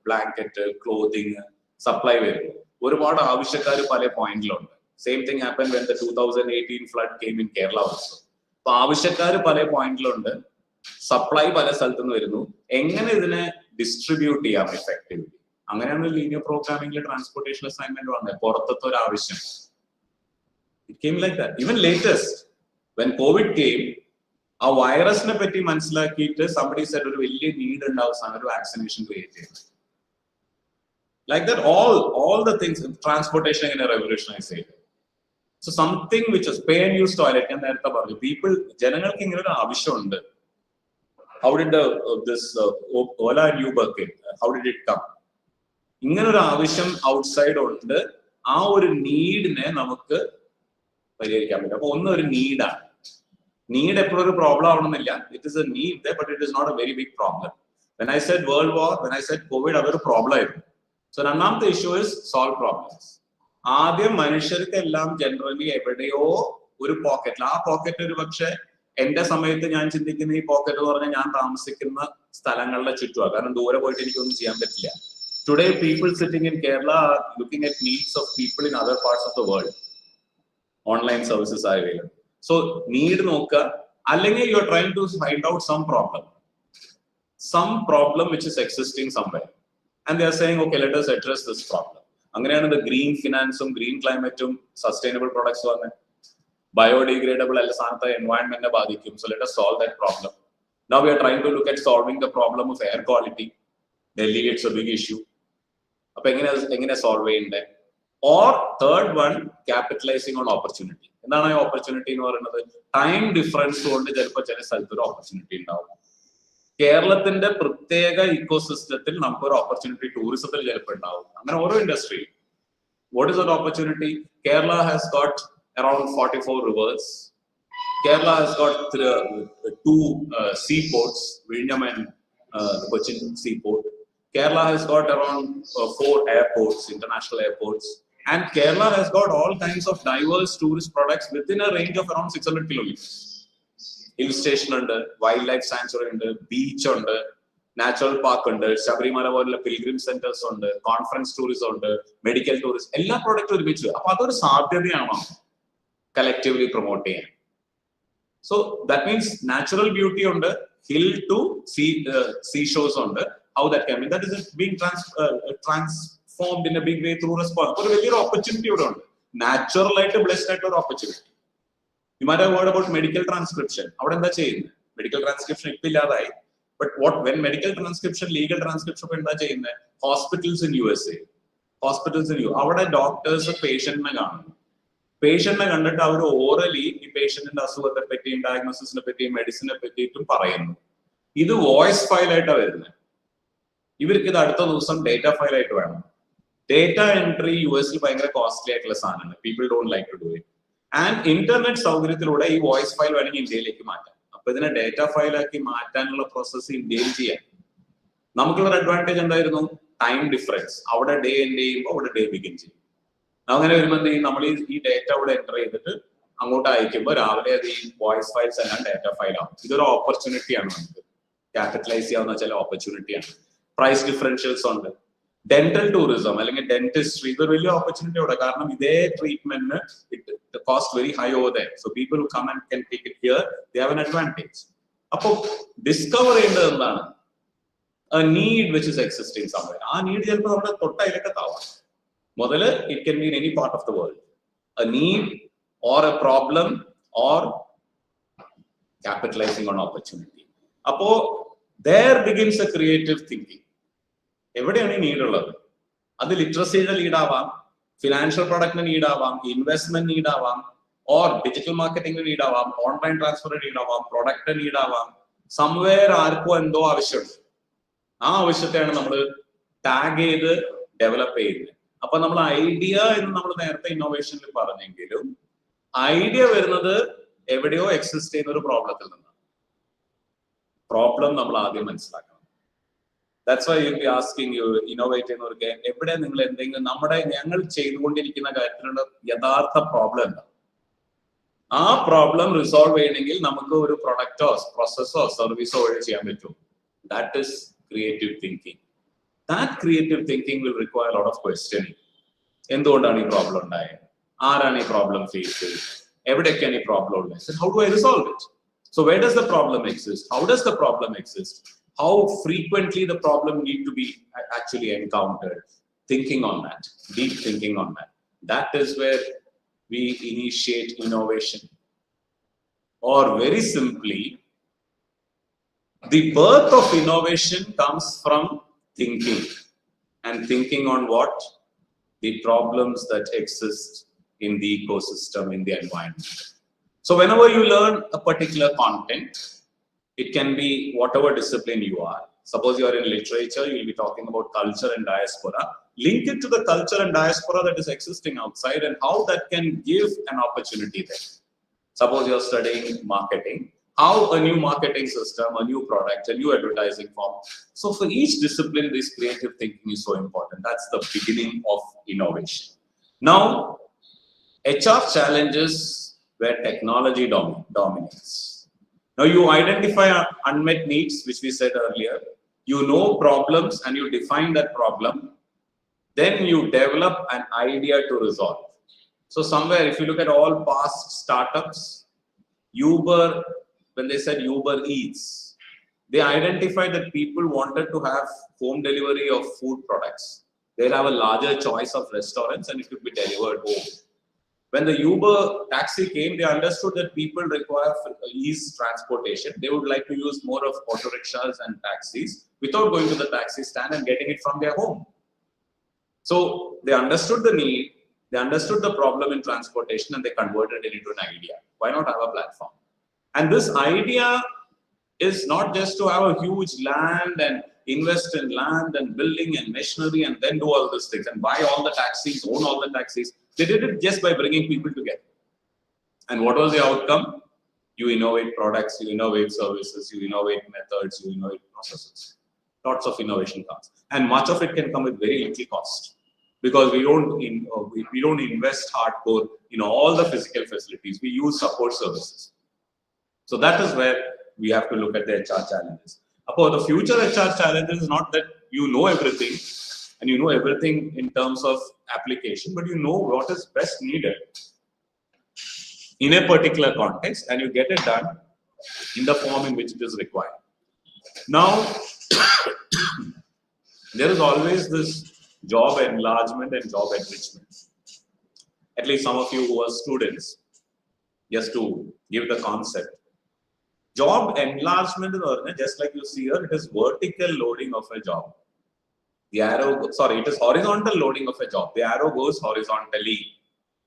Speaker 5: ബ്ലാങ്കറ്റ്, ക്ലോത്തിങ് സപ്ലൈ വരുന്നു. ഒരുപാട് ആവശ്യക്കാർ പല പോയിന്റിലുണ്ട്. Same thing happen when the 2018 flood came in Kerala also. അപ്പൊ ആവശ്യക്കാർ പല പോയിന്റിലുണ്ട്, സപ്ലൈ പല സ്ഥലത്തു നിന്ന് വരുന്നു. എങ്ങനെ ഇതിനെ ഡിസ്ട്രിബ്യൂട്ട് ചെയ്യാം എഫക്റ്റീവ്ലി? അങ്ങനെയാണ് ലീനിയർ പ്രോഗ്രാമിംഗിൽ ട്രാൻസ്പോർട്ടേഷൻ അസൈൻമെന്റ് വന്നത്. പുറത്തത്തെ ഒരു ആവശ്യം. It came like that. Even latest when Covid came, ആ വൈറസിനെ പറ്റി മനസ്സിലാക്കിയിട്ട് സംബഡി സെഡ് ഒരു വലിയ നീഡ് ഉണ്ടാവും ഒരു വാക്സിനേഷൻ ക്രിയേറ്റ് ചെയ്യുന്നത്. Like that, all the things, transportation എങ്ങനെ റെവല്യൂഷനൈസ് ചെയ്തു. So something which is pay and use toilet, ഞാൻ നേരത്തെ പറഞ്ഞു, people, ജനങ്ങൾക്ക് ഇങ്ങനെ ഒരു ആവശ്യമുണ്ട്. How did this Ola and Uber came? How did it come? ഇങ്ങനെ ഒരു ആവശ്യം ഔട്ട്സൈഡ് ഉണ്ട്. ആ ഒരു നീഡിനെ നമുക്ക് പരിഹരിക്കാൻ പറ്റും. അപ്പൊ ഒന്നൊരു നീഡാണ്. നീഡ് എപ്പോഴും ഒരു പ്രോബ്ലം ആവണമെന്നില്ല. It is A need there, but it is not a very big problem. When I said world war, when I said COVID, അതൊരു പ്രോബ്ലം ആയിരുന്നു. So രണ്ടാമത്തെ ഇഷ്യൂ is solve problems. ആദ്യം മനുഷ്യർക്കെല്ലാം ജനറലി എവിടെയോ ഒരു പോക്കറ്റിൽ, ആ പോക്കറ്റ് ഒരു പക്ഷെ എന്റെ സമയത്ത് ഞാൻ ചിന്തിക്കുന്ന ഈ പോക്കറ്റ് എന്ന് പറഞ്ഞാൽ ഞാൻ താമസിക്കുന്ന സ്ഥലങ്ങളുടെ ചുറ്റുമാണ്. കാരണം ദൂരെ പോയിട്ട് എനിക്കൊന്നും ചെയ്യാൻ പറ്റില്ല. Today, people sitting in Kerala are looking at needs of people in other parts of the world. Online services are available. So, need nokka, അല്ലെങ്കിൽ you are trying to find out some problem which is existing somewhere. And they are saying, okay, let us address this problem. അങ്ങനെയാണ് the green finance, green climate, sustainable products വന്നെ. Biodegradable അല്ല സാധനത്തെ environment ബാധിക്കും. So, let us solve that problem. Now, we are trying to look at solving the problem of air quality. Delhi, it's a big issue. അപ്പൊ എങ്ങനെ solve ചെയ്യണ്ടേ? Or third one, capitalising on opportunity. എന്താണ് ഈ opportunity എന്ന് പറയുന്നത്? Time difference കൊണ്ട് ചിലപ്പോൾ ചില സ്ഥലത്ത് ഒരു ഓപ്പർച്യൂണിറ്റി ഉണ്ടാവും. കേരളത്തിന്റെ പ്രത്യേക ഇക്കോസിസ്റ്റത്തിൽ നമുക്കൊരു ഓപ്പർച്യൂണിറ്റി ടൂറിസത്തിൽ ചിലപ്പോൾ ഉണ്ടാവും. അങ്ങനെ ഓരോ industry. What is the opportunity? Kerala has got around 44 rivers. Kerala has got 2 seaports, Vizhinjam and Cochin seaport. Kerala has got around 4 airports, international airports, and Kerala has got all kinds of diverse tourist products within a range of around 600 kilometers. hill station under, wildlife sanctuary under, beach under, natural park under, Shabarimala പോലുള്ള pilgrim centers ഉണ്ട്, conference tourism ഉണ്ട്, medical tourism, എല്ലാ പ്രോഡക്റ്റും ഒരുമിച്ച്. അപ്പൊ അതൊരു സാധ്യതയാണോ collectively promote ചെയ്യാൻ? So that means natural beauty under, hill to seashores under, how that can be, that is being transformed in a big way through response. ഒരു വലിയൊരു opportunity ഇവിടെ ഉണ്ട്. Natural ആയിട്ട് blessed ആയിട്ട് ഒരു opportunity. You might have heard about medical transcription. അവിടെ എന്താ ചെയ്യുന്നത്? Medical transcription ഇപ്പൊ ഇല്ലാതായി. But when medical transcription, legal transcription എന്താ ചെയ്യുന്നത്? Hospitals in USA. Hospitals in അവിടെ ഡോക്ടേഴ്സ് പേഷ്യന്റിനെ കാണുന്നു. പേഷ്യന്റിനെ കണ്ടിട്ട് അവർ ഓറലി ഈ പേഷ്യന്റിന്റെ അസുഖത്തെ പറ്റിയും ഡയഗ്നോസിസിനെ പറ്റിയും മെഡിസിനെ പറ്റിയിട്ടും പറയുന്നു. ഇത് വോയിസ് ഫയലായിട്ടാണ് വരുന്നത്. ഇവർക്ക് ഇത് അടുത്ത ദിവസം ഡേറ്റ ഫയലായിട്ട് വേണം. ഡേറ്റ എൻട്രി US ഭയങ്കര കോസ്റ്റ്ലി ആയിട്ടുള്ള സാധനമാണ്. People don't like to do it. And internet സൗകര്യത്തിലൂടെ ഈ വോയിസ് ഫയൽ വേണമെങ്കിൽ ഇന്ത്യയിലേക്ക് മാറ്റാം. അപ്പൊ ഇതിനെ ഡേറ്റ ഫയലാക്കി മാറ്റാനുള്ള പ്രോസസ്സ് ഇന്ത്യയിൽ ചെയ്യാം. നമുക്കുള്ള അഡ്വാൻറ്റേജ് എന്തായിരുന്നു? Time difference. അവിടെ ഡേ എൻഡ് ചെയ്യുമ്പോൾ അവിടെ ഡേ ബിഗിൻ ചെയ്യും. അങ്ങനെ വരുമ്പോൾ എന്ത് ചെയ്യും? നമ്മൾ ഈ ഡേറ്റ അവിടെ എൻ്റർ ചെയ്തിട്ട് അങ്ങോട്ട് അയക്കുമ്പോൾ രാവിലെ അത് ഈ വോയിസ് ഫയൽസ് എല്ലാം ഡേറ്റ ഫയൽ ആവും. ഇതൊരു ഓപ്പർച്യൂണിറ്റിയാണ്, നമുക്ക് ക്യാപിറ്റലൈസ് ചെയ്യാവുന്ന ചില ഓപ്പർച്യൂണിറ്റിയാണ്. പ്രൈസ് ഡിഫറൻഷ്യൽസ് ഉണ്ട്. ഡെന്റൽ ടൂറിസം അല്ലെങ്കിൽ ഡെന്റിസ്ട്രി, ഇതൊരു വലിയ ഓപ്പർച്യൂണിറ്റി അവിടെ. കാരണം ഇതേ ട്രീറ്റ്മെന്റിന് it cost very high over there. So people who come and can take it here, they have an advantage. അപ്പോൾ ഡിസ്കവർ ചെയ്യേണ്ടത് എന്താണ്? a need which is existing somewhere. ആ നീഡ് ചിലപ്പോൾ നമ്മുടെ തൊട്ടയിലൊക്കെത്താവാം. മുതല് it can be in any part of the world. A need or a problem or capitalizing on opportunity. അപ്പോ there begins a creative thinking. എവിടെയാണ് ഈ need ഉള്ളത്? അത് ലിറ്ററസിയുടെ need ആവാം, ഫിനാൻഷ്യൽ പ്രൊഡക്റ്റിന് നീഡ് ആവാം, ഇൻവെസ്റ്റ്മെന്റ് നീഡ് ആവാം, ഓർ ഡിജിറ്റൽ മാർക്കറ്റിംഗിന് നീഡ് ആവാം, online ട്രാൻസ്ഫറിന് need ആവാം, പ്രൊഡക്റ്റ് നീഡ് ആവാം. സംവേർ ആർക്കോ എന്തോ ആവശ്യമുണ്ട്. ആ ആവശ്യത്തെയാണ് നമ്മൾ ടാഗ് ചെയ്ത് ഡെവലപ്പ് ചെയ്യുന്നത്. അപ്പൊ നമ്മൾ ഐഡിയ എന്ന് നമ്മൾ നേരത്തെ ഇന്നോവേഷനിൽ പറഞ്ഞെങ്കിലും ഐഡിയ വരുന്നത് എവിടെയോ എക്സിസ്റ്റ് ചെയ്യുന്ന ഒരു പ്രോബ്ലത്തിൽ നിന്നാണ്. പ്രോബ്ലം നമ്മൾ ആദ്യം മനസ്സിലാക്കണം. That's why you be asking you innovate ചെയ്യുന്നവർക്ക് എവിടെ നിങ്ങൾ എന്തെങ്കിലും ഞങ്ങൾ ചെയ്തുകൊണ്ടിരിക്കുന്ന കാര്യത്തിലുള്ള യഥാർത്ഥ പ്രോബ്ലം എന്താ? ആ പ്രോബ്ലം റിസോൾവ് ചെയ്യണമെങ്കിൽ നമുക്ക് ഒരു പ്രൊഡക്റ്റോ പ്രോസസ്സോ സർവീസോ വഴി ചെയ്യാൻ പറ്റും. That is creative thinking. That creative thinking will require a lot of questioning. എന്തുകൊണ്ടാണ് ഈ പ്രോബ്ലം ഉണ്ടായത്? ആരാണ് ഈ പ്രോബ്ലം ഫേസ് ചെയ്തത്? എവിടെയൊക്കെയാണ് ഈ പ്രോബ്ലം ഉള്ളത്? How do I resolve it? So where does the problem exist? How does the problem exist? How frequently the problem need to be actually encountered? Thinking on that, deep thinking on that. That is where we initiate innovation. Or very simply, the birth of innovation comes from thinking, and thinking on what? The problems that exist in the ecosystem, in the environment. So whenever you learn a particular content, it can be whatever discipline you are. Suppose you are in literature, you will be talking about culture and diaspora. Link it to the culture and diaspora that is existing outside and how that can give an opportunity there. Suppose you are studying marketing. How a new marketing system, a new product, a new advertising form. So for each discipline, this creative thinking is so important. That's the beginning of innovation. Now, HR challenges where technology dominates. Now you identify unmet needs, which we said earlier. You know problems and you define that problem. Then you develop an idea to resolve. So somewhere, if you look at all past startups, Uber, when they said Uber Eats, they identified that people wanted to have home delivery of food products. They'll have a larger choice of restaurants and it could be delivered home. When the Uber taxi came, they understood that people require ease transportation. They would like to use more of auto rickshaws and taxis without going to the taxi stand and getting it from their home. So they understood the need, they understood the problem in transportation, and they converted it into an idea. Why not have a platform? And this idea is not just to have a huge land and invest in land and building and machinery and then do all these things and buy all the taxis, own all the taxis. They did it just by bringing people together. And what was the outcome? You innovate products, you innovate services, you innovate methods, you innovate processes. Lots of innovation comes. And much of it can come with very little cost. Because we don't invest hardcore in all the physical facilities. We use support services. So that is where we have to look at the HR challenges. The future HR challenges is not that you know everything and you know everything in terms of application, but you know what is best needed in a particular context and you get it done in the form in which it is required. Now, there is always this job enlargement and job enrichment. At least some of you who are students, just to give the concept. Job enlargement is just like you see here, it is vertical loading of a job. The arrow, it is horizontal loading of a job. The arrow goes horizontally.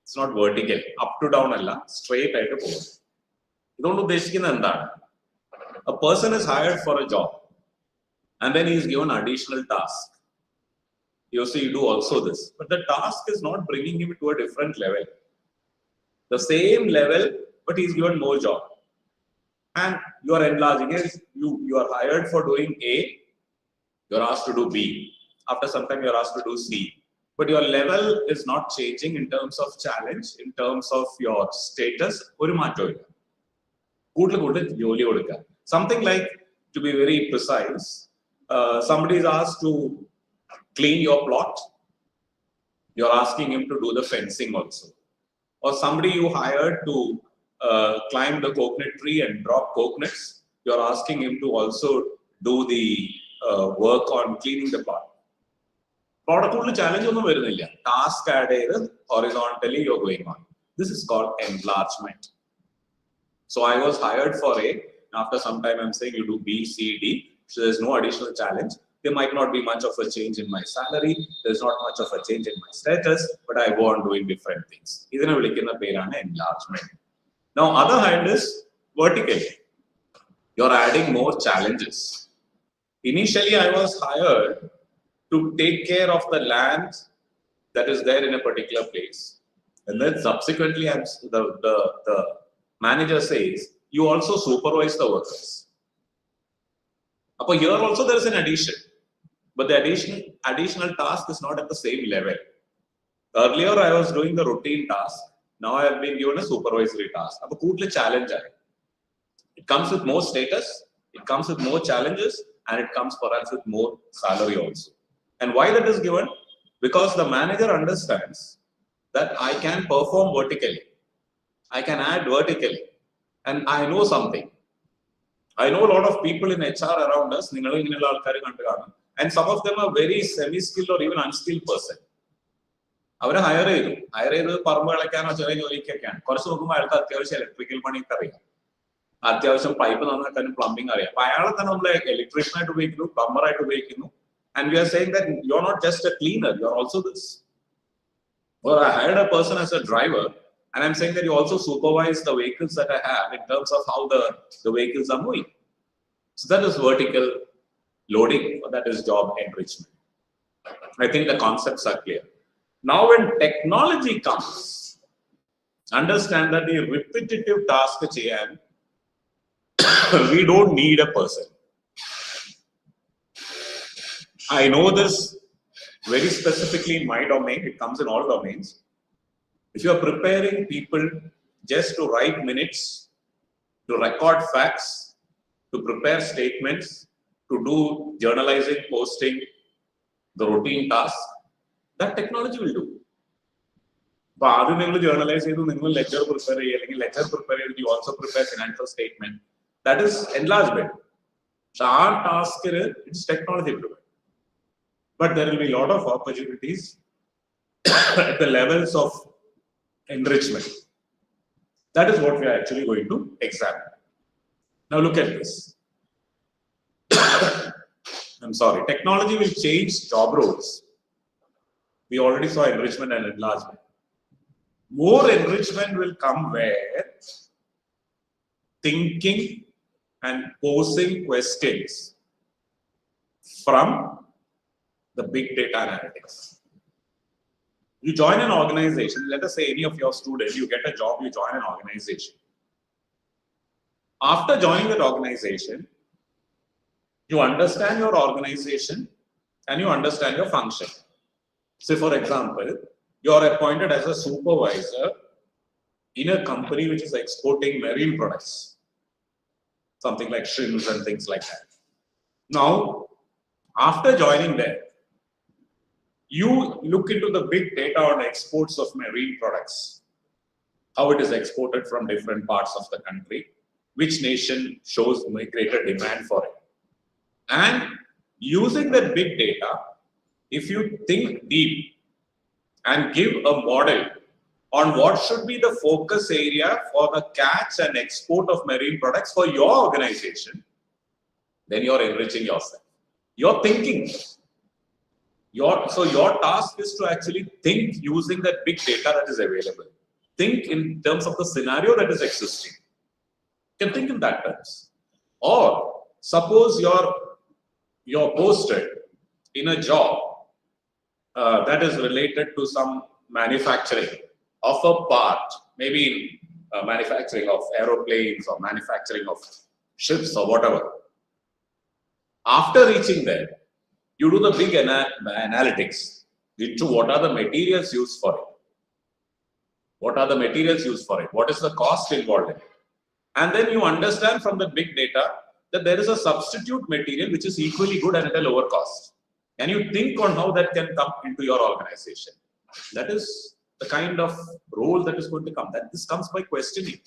Speaker 5: It's not vertical. Up to down, straight at a post. You don't know that. A person is hired for a job and then he is given additional task. You see, you do also this. But the task is not bringing him to a different level. The same level, but he is given more job. And you are enlarging it. You are hired for doing A, you are asked to do B. After some time, you are asked to do C. But your level is not changing in terms of challenge, in terms of your status. Something like, to be very precise, somebody is asked to clean your plot. You are asking him to do the fencing also. Or somebody you hired to climb the coconut tree and drop coconuts, you're asking him to also do the work on cleaning the plot. Product challenge task added horizontally you're going on. This is called enlargement. So I was hired for A, after some time I'm saying you do B, C, D, so there's no additional challenge. There might not be much of a change in my salary, there's not much of a change in my status, but I go on doing different things. This is enlargement. Now, other hand is vertical. You're adding more challenges. Initially, I was hired to take care of the land that is there in a particular place. And then subsequently, the manager says, you also supervise the workers. Here also there is an addition. But the additional task is not at the same level. Earlier, I was doing the routine task. Now I have been given a supervisory task. That's a challenge. It comes with more status, it comes with more challenges, and it comes perhaps with more salary also. And why that is given? Because the manager understands that I can perform vertically, I can add vertically, and I know something. I know a lot of people in HR around us, and some of them are very semi-skilled or even unskilled person. അവരെ higher ചെയ്ത് പറമ്പ് കളിക്കാനോ ചെറിയ ജോലിക്കൊക്കെയാണ്. കുറച്ച് നോക്കുമ്പോൾ അയാൾക്ക് അത്യാവശ്യം electrical പണിയൊക്കെ അറിയാം, അത്യാവശ്യം പൈപ്പ് നന്നാക്കാനും പ്ലംബിംഗ് അറിയാം. അപ്പൊ അയാളെ തന്നെ നമ്മൾ ഇലക്ട്രീഷ്യനായിട്ട് ഉപയോഗിക്കുന്നു, പ്ലംബറായിട്ട് ഉപയോഗിക്കുന്നു. And we are saying that you're not just a cleaner, you're also this. Or I hired a person as a driver, and I'm saying that you also supervise the vehicles that I have in terms of how the vehicles are moving. So that is vertical loading, or that is job enrichment. I think the concepts are clear. Now, when technology comes, understand that the repetitive task we don't need a person. I know this very specifically in my domain. It comes in all domains. If you are preparing people just to write minutes, to record facts, to prepare statements, to do journalizing, posting, the routine tasks, that technology will do. But you journalize, you lecture prepare, you also prepare financial statement. That is enlargement. So our task is technology will do it. But there will be a lot of opportunities at the levels of enrichment. That is what we are actually going to examine. Now look at this. I'm sorry. Technology will change job roles. We already saw enrichment and enlargement. More enrichment will come where thinking and posing questions from the big data analytics. You join an organization, let us say any of your students, you get a job, you join an organization. After joining that organization, you understand your organization and you understand your function. Say, for example, you are appointed as a supervisor in a company which is exporting marine products. something like shrimps and things like that. Now, after joining there, you look into the big data on exports of marine products, how it is exported from different parts of the country, which nation shows greater demand for it. And using that big data, if you think deep and give a model on what should be the focus area for the catch and export of marine products for your organization, then you're enriching yourself. You're thinking. So your task is to actually think using that big data that is available. Think in terms of the scenario that is existing. You can think in that terms. Or suppose you're posted in a job that is related to some manufacturing of a part, maybe in manufacturing of aeroplanes or manufacturing of ships or whatever. After reaching there, you do the big analytics into what are the materials used for it. What are the materials used for it? What is the cost involved in it? And then you understand from the big data that there is a substitute material which is equally good and at a lower cost. And you think on how that can come into your organization. That is the kind of role that is going to come. That this comes by questioning,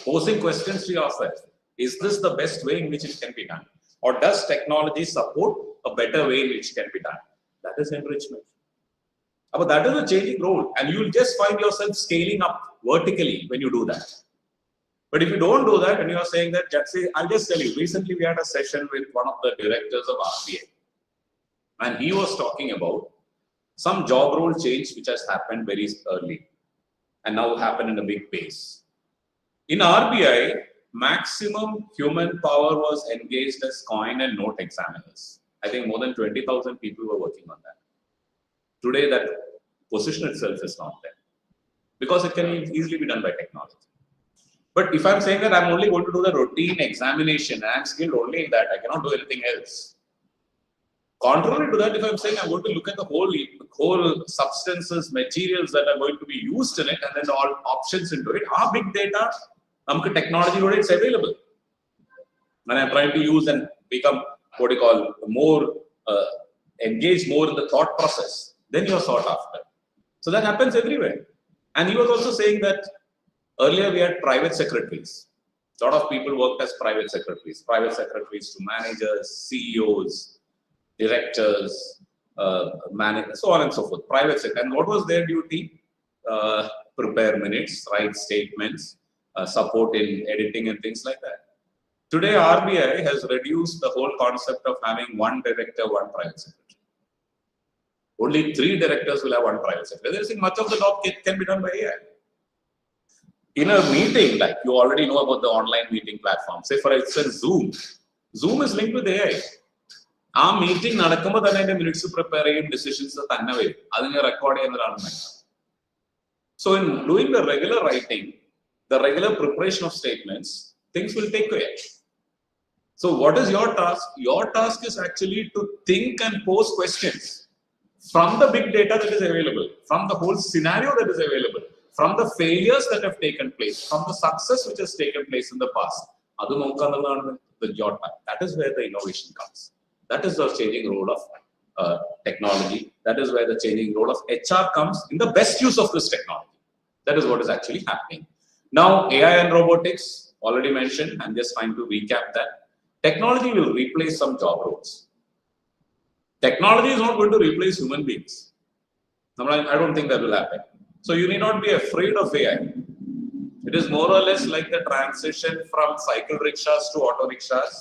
Speaker 5: posing questions to yourself. Is this the best way in which it can be done? Or does technology support a better way in which it can be done? That is enrichment. But that is a changing role. And you'll just find yourself scaling up vertically when you do that. But if you don't do that and you are saying that, I'll just tell you, recently we had a session with one of the directors of RBI. And he was talking about some job role change which has happened very early and now happened in a big pace. In RBI, maximum human power was engaged as coin and note examiners. I think more than 20,000 people were working on that. Today, that position itself is not there because it can easily be done by technology. But if I'm saying that I'm only going to do the routine examination and I'm skilled only in that, I cannot do anything else. Contrary to that, if I'm saying I'm going to look at the whole substances, materials that are going to be used in it and then all options into it, our big data, technology, it's available. And I'm trying to use and become what you call more engaged more in the thought process, then you're sought after. So that happens everywhere. And he was also saying that earlier we had private secretaries. A lot of people worked as private secretaries to managers, CEOs, directors, managers, so on and so forth. Private sector. And what was their duty? Prepare minutes, write statements, support in editing and things like that. Today, RBI has reduced the whole concept of having one director, one private secretary. Only 3 directors will have one private secretary. They're saying much of the job can be done by AI. In a meeting, like you already know about the online meeting platform, say for instance, Zoom is linked with AI. Our meeting നടക്കുമ്പോൾ തന്നെ അതിന്റെ minutes prepare ചെയ്യും decisions തന്നെ വരും അതിനെ record ചെയ്യുന്നതാണ്. So in doing the regular writing, the regular preparation of statements, things will take away. So what is your task? Your task is actually to think and pose questions from the big data that is available, from the whole scenario that is available, from the failures that have taken place, from the success which has taken place in the past. Your time. That is where the innovation comes. That is the changing role of technology. That is where the changing role of HR comes in the best use of this technology. That is what is actually happening. Now, AI and robotics, already mentioned, I'm just trying to recap that. Technology will replace some job roles. Technology is not going to replace human beings. I don't think that will happen. So you need not be afraid of AI. It is more or less like the transition from cycle rickshaws to auto rickshaws,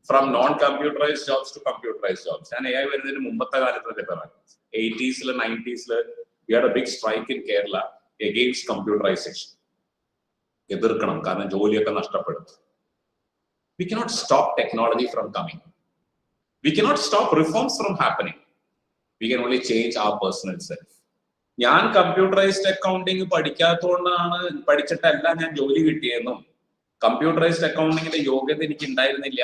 Speaker 5: from non-computerized jobs to computerized jobs. And AI was in the 80s, 90s, we had a big strike in Kerala against computerization. We cannot stop technology from coming. We cannot stop reforms from happening. We can only change our personal self. ഞാൻ computerised accounting പഠിച്ചിട്ടല്ല ഞാൻ ജോലി കിട്ടിയെന്നും computerised അക്കൗണ്ടിങ്ങിന്റെ യോഗ്യത എനിക്ക് ഉണ്ടായിരുന്നില്ല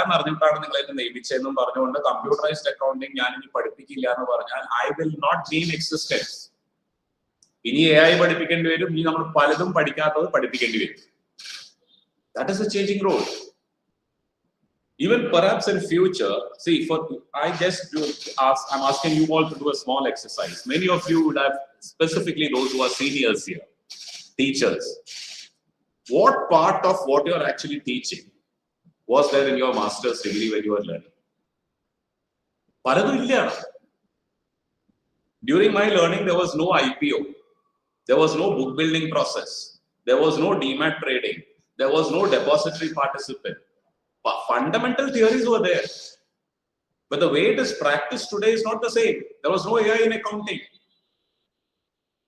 Speaker 5: എന്ന് അറിഞ്ഞിട്ടാണ് നിങ്ങൾ എന്നെ നിയമിച്ചതെന്നും പറഞ്ഞുകൊണ്ട് കമ്പ്യൂട്ടറൈസ്ഡ് അക്കൗണ്ടിങ് ഞാൻ ഇനി പഠിപ്പിക്കില്ല എന്ന് പറഞ്ഞാൽ I will not be in existence. ഇനി AI പഠിപ്പിക്കേണ്ടി വരും, ഇനി നമ്മൾ പലതും പഠിക്കാത്തത് പഠിപ്പിക്കേണ്ടി വരും. That is a changing road. Even perhaps in future, see, I'm asking you all to do a small exercise. Many of you would have, specifically those who are seniors here, teachers. What part of what you're actually teaching was there in your master's degree when you were learning? During my learning, there was no IPO. There was no book building process. There was no demat trading. There was no depository participant. Fundamental theories were there. But the way it is practiced today is not the same. There was no AI in accounting.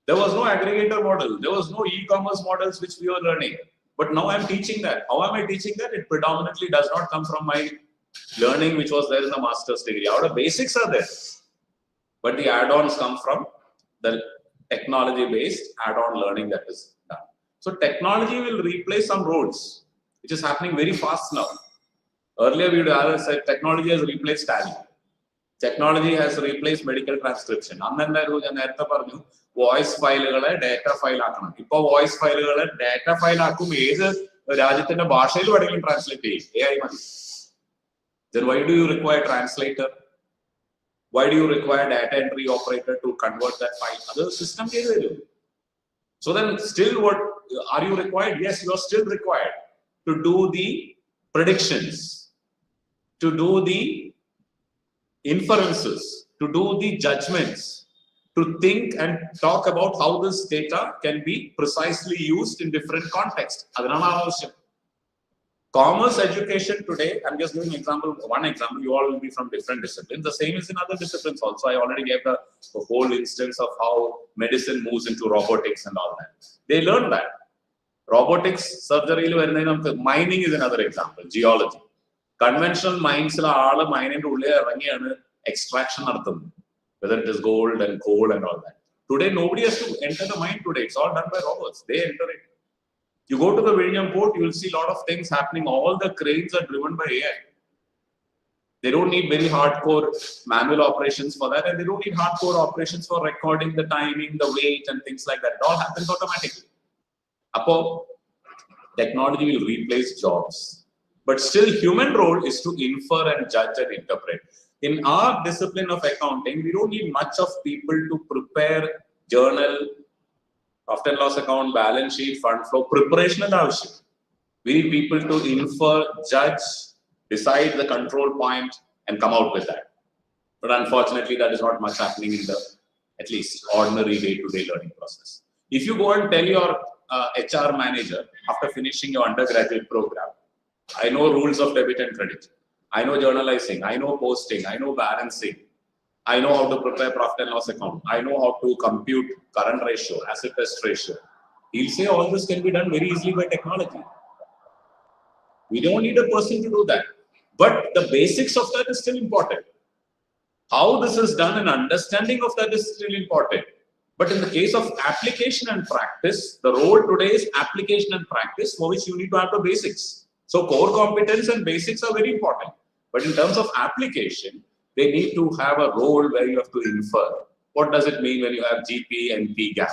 Speaker 5: There was no aggregator model. There was no e-commerce models which we were learning. But now I'm teaching that. How am I teaching that? It predominantly does not come from my learning which was there in the master's degree. Our basics are there. But the add-ons come from the technology-based add-on learning that is done. So technology will replace some roles, which is happening very fast now. Earlier, we would have said technology has replaced tally. Technology has replaced medical transcription. Voice file, data file. Now, voice file, data file, translate AI. Then why do you require translator? Why do you require data entry operator to convert that file? Other system. So then still what are you required? Yes, you are still required to do the predictions, to do the inferences, to do the judgments, to think and talk about how this data can be precisely used in different contexts. Commerce education today, I'm just giving one example, you all will be from different disciplines. The same is in other disciplines also. I already gave the whole instance of how medicine moves into robotics and all that. They learn that. Robotics, surgery, mining is another example, geology. Conventional mines, extraction, whether it is gold and coal and all that. Today, nobody has to enter the mine today. It's all done by robots. They enter it. You go to the William Port, you will see a lot of things happening. All the cranes are driven by AI. They don't need very hardcore manual operations for that, and they don't need hardcore operations for recording the timing, the weight, and things like that. It all happens automatically. Apo, technology will replace jobs. But still, human role is to infer and judge and interpret. In our discipline of accounting, we don't need much of people to prepare journal, profit and loss account, balance sheet, fund flow, preparation and avashya. We need people to infer, judge, decide the control point, and come out with that. But unfortunately, that is not much happening in the, at least, ordinary day-to-day learning process. If you go and tell your HR manager, after finishing your undergraduate program, I know rules of debit and credit, I know journalizing, I know posting, I know balancing, I know how to prepare profit and loss account, I know how to compute current ratio, asset test ratio. He'll say all this can be done very easily by technology. We don't need a person to do that. But the basics of that is still important. How this is done and understanding of that is still important. But in the case of application and practice, the role today is application and practice, for which you need to have the basics. So core competence and basics are very important. But in terms of application, they need to have a role where you have to infer. What does it mean when you have GP and P gap?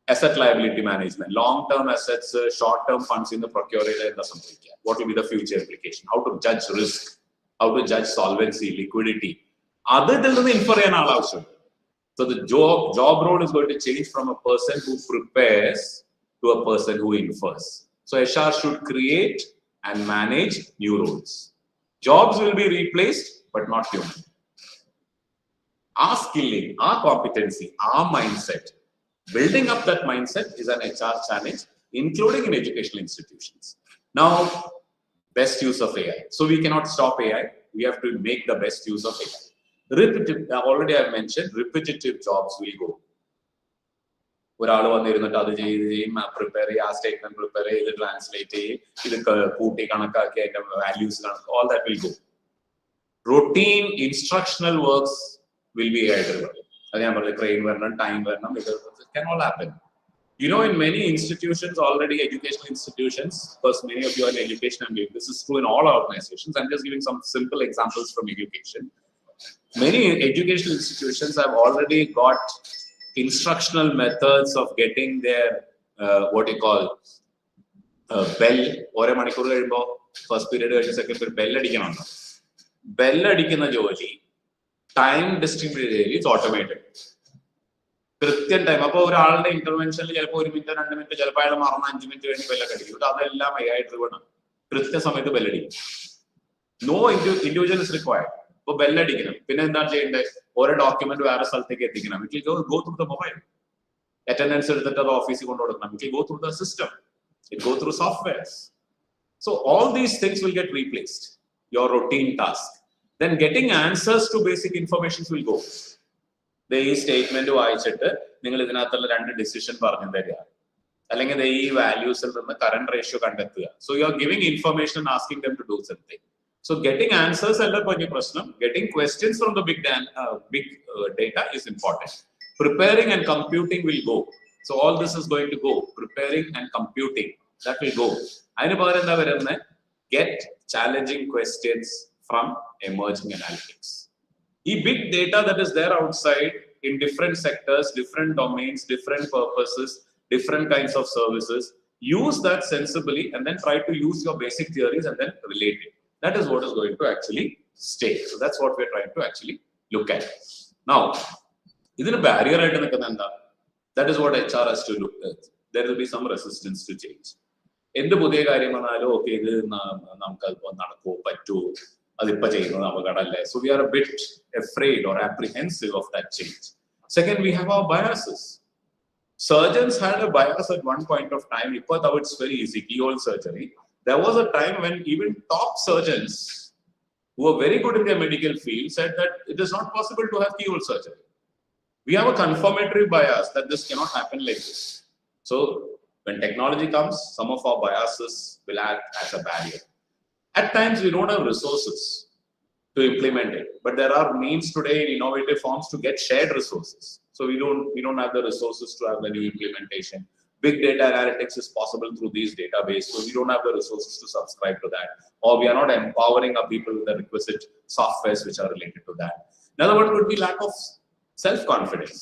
Speaker 5: Asset liability management, long-term assets, short-term funds in the procurator and the something. What will be the future implication? How to judge risk? How to judge solvency, liquidity? Other than the infer. So the job role is going to change from a person who prepares to a person who infers. So HR should create and manage new roles. Jobs will be replaced, but not human. Our skilling, our competency, our mindset, building up that mindset is an HR challenge, including in educational institutions. Now, best use of AI. So we cannot stop AI. We have to make the best use of AI. Repetitive, already I mentioned, repetitive jobs will go. Prepare statement, prepare, translate, values, all that will go. Routine instructional works will be AI driven. Time, it can all happen. You know, in many institutions already, educational institutions, because many of you are in education, and this is true in all organizations. I'm just giving some simple examples from education. Many educational institutions have already got instructional methods of getting their bell ഓരോ മണിക്കൂർ കഴിയുമ്പോൾ first period കഴിഞ്ഞ് second period ബെല്ലടിക്കണമല്ലോ. ബെല്ലടിക്കുന്ന ജോലി time distribute ചെയ്ത് it's automated. കൃത്യം time. അപ്പോൾ ഒരാളുടെ ഇന്റർവെൻഷനിൽ ചിലപ്പോൾ 1 മിനിറ്റ് 2 മിനിറ്റ്, ചിലപ്പോൾ അയാൾ മറന്ന് 5 മിനിറ്റ് കഴിഞ്ഞ് ബെല്ലൊക്കെ അടിക്കും. അതെല്ലാം AI ഡ്രിവൺ ആണ്. കൃത്യസമയത്ത് ബെല്ലടിക്കും. No individual is required. ഇപ്പൊ ബെല്ലടിക്കണം, പിന്നെ എന്താണ് ചെയ്യേണ്ടത്? ഓരോ ഡോക്യുമെന്റ് വേറെ സ്ഥലത്തേക്ക് എത്തിക്കണം. It will go through the mobile. Attendance എടുത്തിട്ട് അത് ഓഫീസിൽ കൊണ്ടുകൊടുക്കണം. It will go through the system. It go through softwares. So all these things will get replaced. Your routine task. Then getting answers to basic information will go. ഈ statement വായിച്ചിട്ട് നിങ്ങൾ ഇതിനകത്തുള്ള 2 decision പറഞ്ഞു തരിക, അല്ലെങ്കിൽ ഈ വാല്യൂസിൽ നിന്ന് കറന്റ് റേഷ്യോ കണ്ടെത്തുക. So you are giving information and asking them to do something. So getting answers അല്ല പറഞ്ഞ പ്രശ്നം. Getting questions from the big data is important. Preparing and computing will go. So all this is going to go. Preparing and computing, that will go. അതിന് പകരം എന്താ വരുന്നത്? Get challenging questions from emerging analytics. Big data that is there outside in different sectors, different domains, different purposes, different kinds of services, use that sensibly and then try to use your basic theories and then relate it. That is what is going to actually stay. So that's what we're trying to actually look at. Now, ഇതിന് barrier ആയിട്ട് നിൽക്കുന്ന എന്താ? That is what HR has to look at. There will be some resistance to change. എന്ത് പുതിയ കാര്യം വന്നാലും okay ഇത് നമുക്ക് അതിപ്പോൾ നടക്കുമോ പറ്റുമോ, അതിപ്പോ ചെയ്യുന്നത് അപകടമല്ലേ. So we are a bit afraid or apprehensive of that change. Second, we have our biases. Surgeons had a bias at one point of time. Now it's very easy, keyhole surgery. There was a time when even top surgeons who were very good in their medical field said that it is not possible to have keyhole surgery. We have a confirmatory bias that this cannot happen like this. So when technology comes, some of our biases will act as a barrier. At times we don't have resources to implement it, but there are means today in innovative forms to get shared resources. So we don't have the resources to have the new implementation. Big data analytics is possible through these databases, so we don't have the resources to subscribe to that, or we are not empowering our people with the requisite softwares which are related to that. Another one could be lack of self-confidence.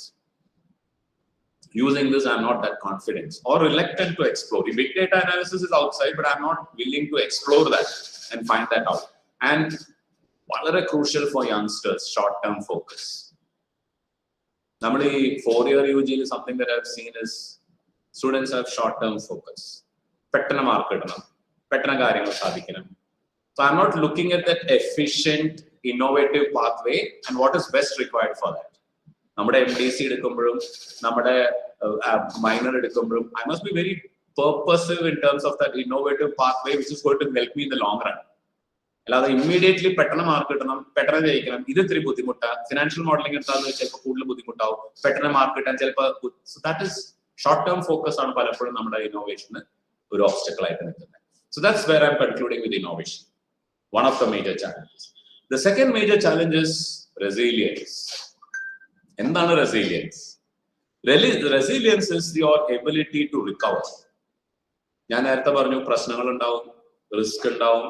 Speaker 5: Using this, I'm not that confident or reluctant to explore. The big data analysis is outside, but I'm not willing to explore that and find that out. And വളരെ crucial for youngsters, short-term focus. Normally, 4-year UG, something that I've seen is students have short-term focus. പെട്ടെന്ന് mark കിട്ടണം, പെട്ടെന്ന് കാര്യങ്ങൾ സാധിക്കണം. So I'm not looking at that efficient, innovative pathway and what is best required for that. നമ്മുടെ MDC എടുക്കുമ്പോഴും നമ്മുടെ minor എടുക്കുമ്പോഴും I must be very purposive in terms of that innovative pathway which is going to help me in the long run. അല്ലാതെ immediately പെട്ടെന്ന് mark കിട്ടണം, പെട്ടെന്ന് ജയിക്കണം, ഇത് ഇത്തിരി ബുദ്ധിമുട്ടാണ്. ഫിനാൻഷ്യൽ മോഡലിംഗ് എടുത്താൽ ചിലപ്പോൾ കൂടുതൽ ബുദ്ധിമുട്ടാവും, പെട്ടെന്ന് മാർക്ക് കിട്ടാൻ ചിലപ്പോൾ. So that is short term focus ആണ് പലപ്പോഴും നമ്മുടെ ഇന്നോവേഷന് ഒരു ഓബ്സ്റ്റക്കിൾ ആയിട്ട് നിൽക്കുന്നത്. So that's where I'm concluding with innovation. One of the major challenges. The second major challenge is resilience. എന്താണ് resilience? Resilience is your ability to recover. ഞാൻ നേരത്തെ പറഞ്ഞു പ്രശ്നങ്ങൾ ഉണ്ടാവും, റിസ്ക് ഉണ്ടാവും,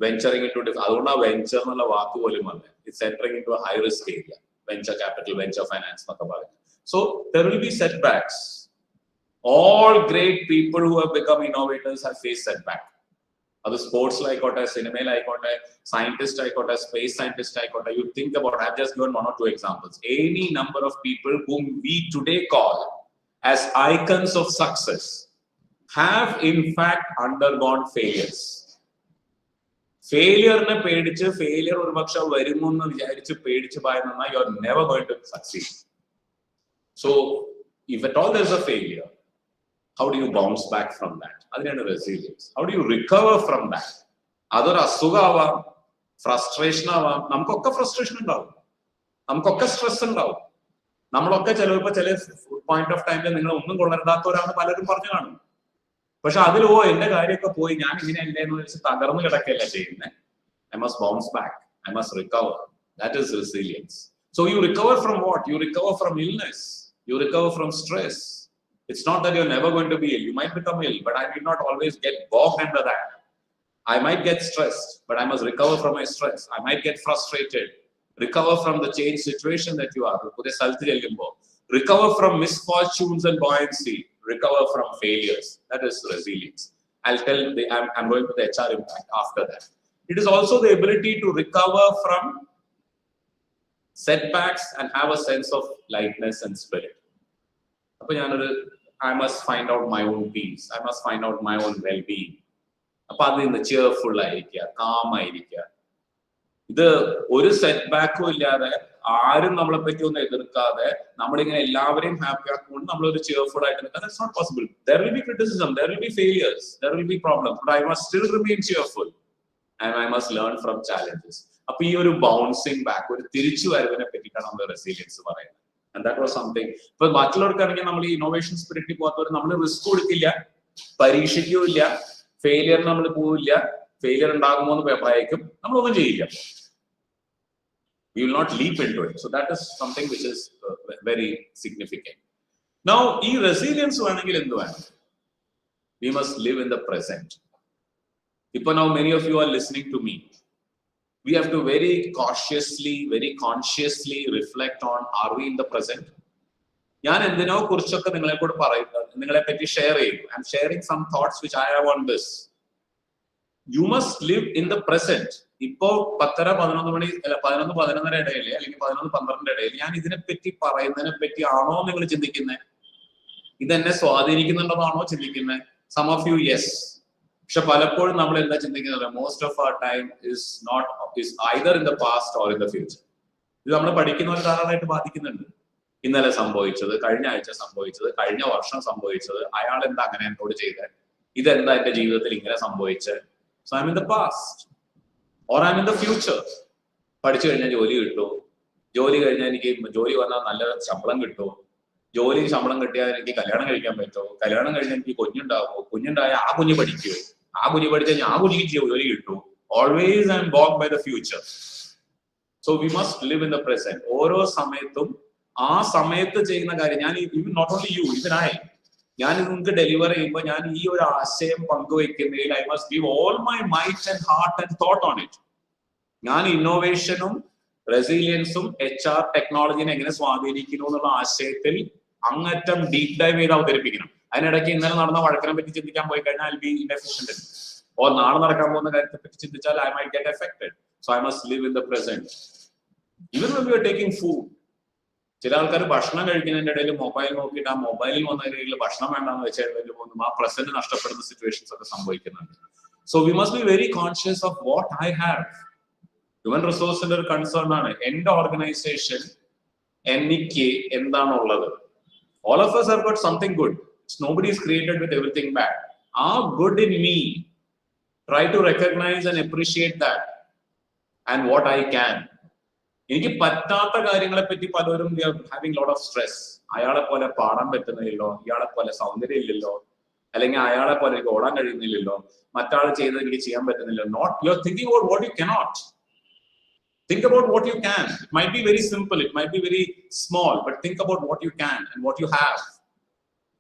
Speaker 5: വെഞ്ചറിങ് ഇൻടു അതുകൊണ്ടാണ് വെഞ്ചർ എന്നുള്ള വാക്ക് പോലും വന്നത്. It's entering into high risk area, venture capital, venture finance എന്നൊക്കെ പറഞ്ഞു. So there will be setbacks. All great people who have become innovators have faced setback. അത് സ്പോർട്സിലായിക്കോട്ടെ, സിനിമയിലായിക്കോട്ടെ, സയന്റിസ്റ്റ് ആയിക്കോട്ടെ, സ്പേസ് സയന്റിസ്റ്റ് ആയിക്കോട്ടെ. You think about, I've just given 1 or 2 examples. Any number of people whom we today call as icons of success have in fact undergone failures. ഫെയിലിയറിനെ പേടിച്ച്, failure ഒരു പക്ഷെ വരുമോ എന്ന് വിചാരിച്ച് പേടിച്ച് പോയെന്നാ you are never going to succeed. So if at all there's a failure, how do you bounce back from that? അതിനാണ് resilience. How do you recover from that? അതൊരു അസുഖമാവാം, frustration ആവാം. നമുക്കൊക്കെ ഫ്രസ്ട്രേഷൻ ഉണ്ടാവും, നമുക്കൊക്കെ സ്ട്രെസ് ഉണ്ടാവും. നമ്മളൊക്കെ ചിലപ്പോൾ ചില പോയിന്റ് ഓഫ് ടൈമിൽ നിങ്ങൾ ഒന്നും കൊള്ളരുതാത്തവരാണ് പലരും പറഞ്ഞു കാണും. പക്ഷെ അതിൽ എന്റെ കാര്യമൊക്കെ പോയി, ഞാൻ ഇങ്ങനെ അല്ലേ എന്ന് വെച്ച് തകർന്നു കിടക്കല്ല ചെയ്യുന്നത്. I must bounce back. I must recover. That is resilience. So you recover from what? You recover from illness. You recover from stress. It's not that you're never going to be ill. You might become ill, but I need not always get bogged under that. I might get stressed, but I must recover from my stress. I might get frustrated. Recover from the changed situation that you are. Recover from misfortunes and buoyancy. Recover from failures. That is resilience. I'm going to the HR impact after that. It is also the ability to recover from setbacks and have a sense of lightness and spirit. I must find out my own peace. I must find out my own well-being. Cheerful, calm. ഇത് ഒരു set ബാക്കും ഇല്ലാതെ ആരും നമ്മളെ പറ്റി ഒന്നും എതിർക്കാതെ നമ്മളിങ്ങനെ എല്ലാവരെയും ഹാപ്പി ആക്കുകൊണ്ട് നമ്മളൊരു cheerful ആയിട്ട് നിൽക്കാൻ that's not possible. There will be criticism, there will be failures, there will be problems, but I must still remain cheerful and I must learn from challenges. അപ്പൊ ഈ ഒരു ബൗൺസിങ് ബാക്ക്, ഒരു തിരിച്ചു വരവിനെ പറ്റിയിട്ടാണ് നമ്മൾ റെസിലിയൻസ് പറയുന്നത്. And that was something. ഇപ്പൊ മറ്റുള്ളവർക്കാണെങ്കിൽ നമ്മൾ ഈ ഇന്നോവേഷൻ സ്പിരിറ്റിൽ പോകാത്തവർ നമ്മൾ റിസ്ക് കൊടുക്കില്ല, പരീക്ഷിക്കില്ല, ഫെയിലിയർ നമ്മൾ പോവില്ല, ഫെയിലിയർ ഉണ്ടാകുമോ എന്ന് ഭയക്കും, നമ്മളൊന്നും ചെയ്യില്ല. We will not leap into it. So that is something which is very significant. Now, resilience we must live in the present. Now many of you are listening to me. We have to very cautiously, very consciously reflect on, are we in the present? I'm sharing some thoughts which I have on this. You must live in the present. ഇപ്പോ 10-11 ഇടയില് അല്ലെങ്കിൽ 11-12 ഇടയിൽ ഞാൻ ഇതിനെ പറ്റി പറയുന്നതിനെ പറ്റി ആണോ നിങ്ങൾ ചിന്തിക്കുന്നത്? ഇതെന്നെ സ്വാധീനിക്കുന്നുണ്ടെന്നാണോ ചിന്തിക്കുന്നത്? Some of you yes. പക്ഷെ പലപ്പോഴും നമ്മൾ എന്താ ചിന്തിക്കുന്നത്? Most of our time is either in the past or in the future. ഇത് നമ്മൾ പഠിക്കുന്നവർ ധാരാളമായിട്ട് ബാധിക്കുന്നുണ്ട്. ഇന്നലെ സംഭവിച്ചത്, കഴിഞ്ഞ ആഴ്ച സംഭവിച്ചത്, കഴിഞ്ഞ വർഷം സംഭവിച്ചത്, അയാൾ എന്താ അങ്ങനെ എന്നോട് ചെയ്തത്, ഇതെന്താ എന്റെ ജീവിതത്തിൽ ഇങ്ങനെ സംഭവിച്ചത്. So I'm in the past or I'm in the future. പഠിച്ചു കഴിഞ്ഞാൽ ജോലി കിട്ടും, ജോലി കഴിഞ്ഞാൽ എനിക്ക് ജോലി വന്നാൽ നല്ല ശമ്പളം കിട്ടും, ശമ്പളം കിട്ടിയാൽ എനിക്ക് കല്യാണം കഴിക്കാൻ പറ്റുമോ, കല്യാണം കഴിഞ്ഞാൽ എനിക്ക് കുഞ്ഞുണ്ടാവുമോ, കുഞ്ഞുണ്ടായാൽ ആ കുഞ്ഞ് പഠിക്കുമോ, ആ കുഞ്ഞ് പഠിച്ചാൽ ആ കുഞ്ഞിക്ക് ജോലി കിട്ടും. Always I'm bound by the future. So we must live in the present. ഓരോ സമയത്തും ആ സമയത്ത് ചെയ്യുന്ന കാര്യം, ഞാൻ നോട്ട് ഓൺലി യു, even ഞാൻ നിങ്ങൾക്ക് ഡെലിവർ ചെയ്യുമ്പോൾ ഞാൻ ഈ ഒരു ആശയം പങ്കുവെക്കുന്നതിൽ I must give all my might and heart and thought on it. ഞാൻ ഇന്നോവേഷനും റെസിലിയൻസും HR ടെക്നോളജിനെ എങ്ങനെ സ്വാധീനിക്കുന്നു എന്നുള്ള ആശയത്തിൽ അങ്ങറ്റം ഡീപ് ഡൈവ് ചെയ്ത് അവതരിപ്പിക്കണം. അതിനിടയ്ക്ക് ഇന്നലെ നടന്ന വഴക്കിനെ പറ്റി ചിന്തിക്കാൻ പോയി കഴിഞ്ഞാൽ ഐ ബി ഇൻഎഫിഷ്യന്റ്. ഓർ നാളെ നടക്കാൻ പോകുന്ന കാര്യത്തെ പറ്റി ചിന്തിച്ചാൽ I might get affected. So I must live in the present. Even when we are taking food, ചില ആൾക്കാർ ഭക്ഷണം കഴിക്കുന്നതിന്റെ ഇടയിൽ മൊബൈൽ നോക്കിയിട്ട് ആ മൊബൈലിൽ വന്ന രീതിയിൽ ഭക്ഷണം വേണ്ടെന്ന് വെച്ചാൽ പോകുന്നു, ആ പ്രസന്റ് നഷ്ടപ്പെടുന്ന സിറ്റുവേഷൻസ് ഒക്കെ സംഭവിക്കുന്നുണ്ട്. So we must be very conscious of what I have. Human റിസോഴ്സിന്റെ ഒരു കൺസേൺ ആണ് എന്റെ ഓർഗനൈസേഷൻ എനിക്ക് എന്താണുള്ളത്. All of us have got something good. Nobody is created with everything bad. Good in me, try to recognize and appreciate that and what I can. എനിക്ക് പറ്റാത്ത കാര്യങ്ങളെ പറ്റി പലരും ഹാവിംഗ് ലോട്ട് ഓഫ് സ്ട്രെസ്. അയാളെ പോലെ പാടാൻ പറ്റുന്നില്ലല്ലോ, ഇയാളെ പോലെ സൗന്ദര്യം ഇല്ലല്ലോ, അല്ലെങ്കിൽ അയാളെ പോലെ എനിക്ക് ഓടാൻ കഴിയുന്നില്ലല്ലോ, മറ്റാൾ ചെയ്ത് എനിക്ക് ചെയ്യാൻ പറ്റുന്നില്ല. Not you are thinking about what you cannot. Think about what you can. It might be very simple, it might be very small, but think about what you can and what you have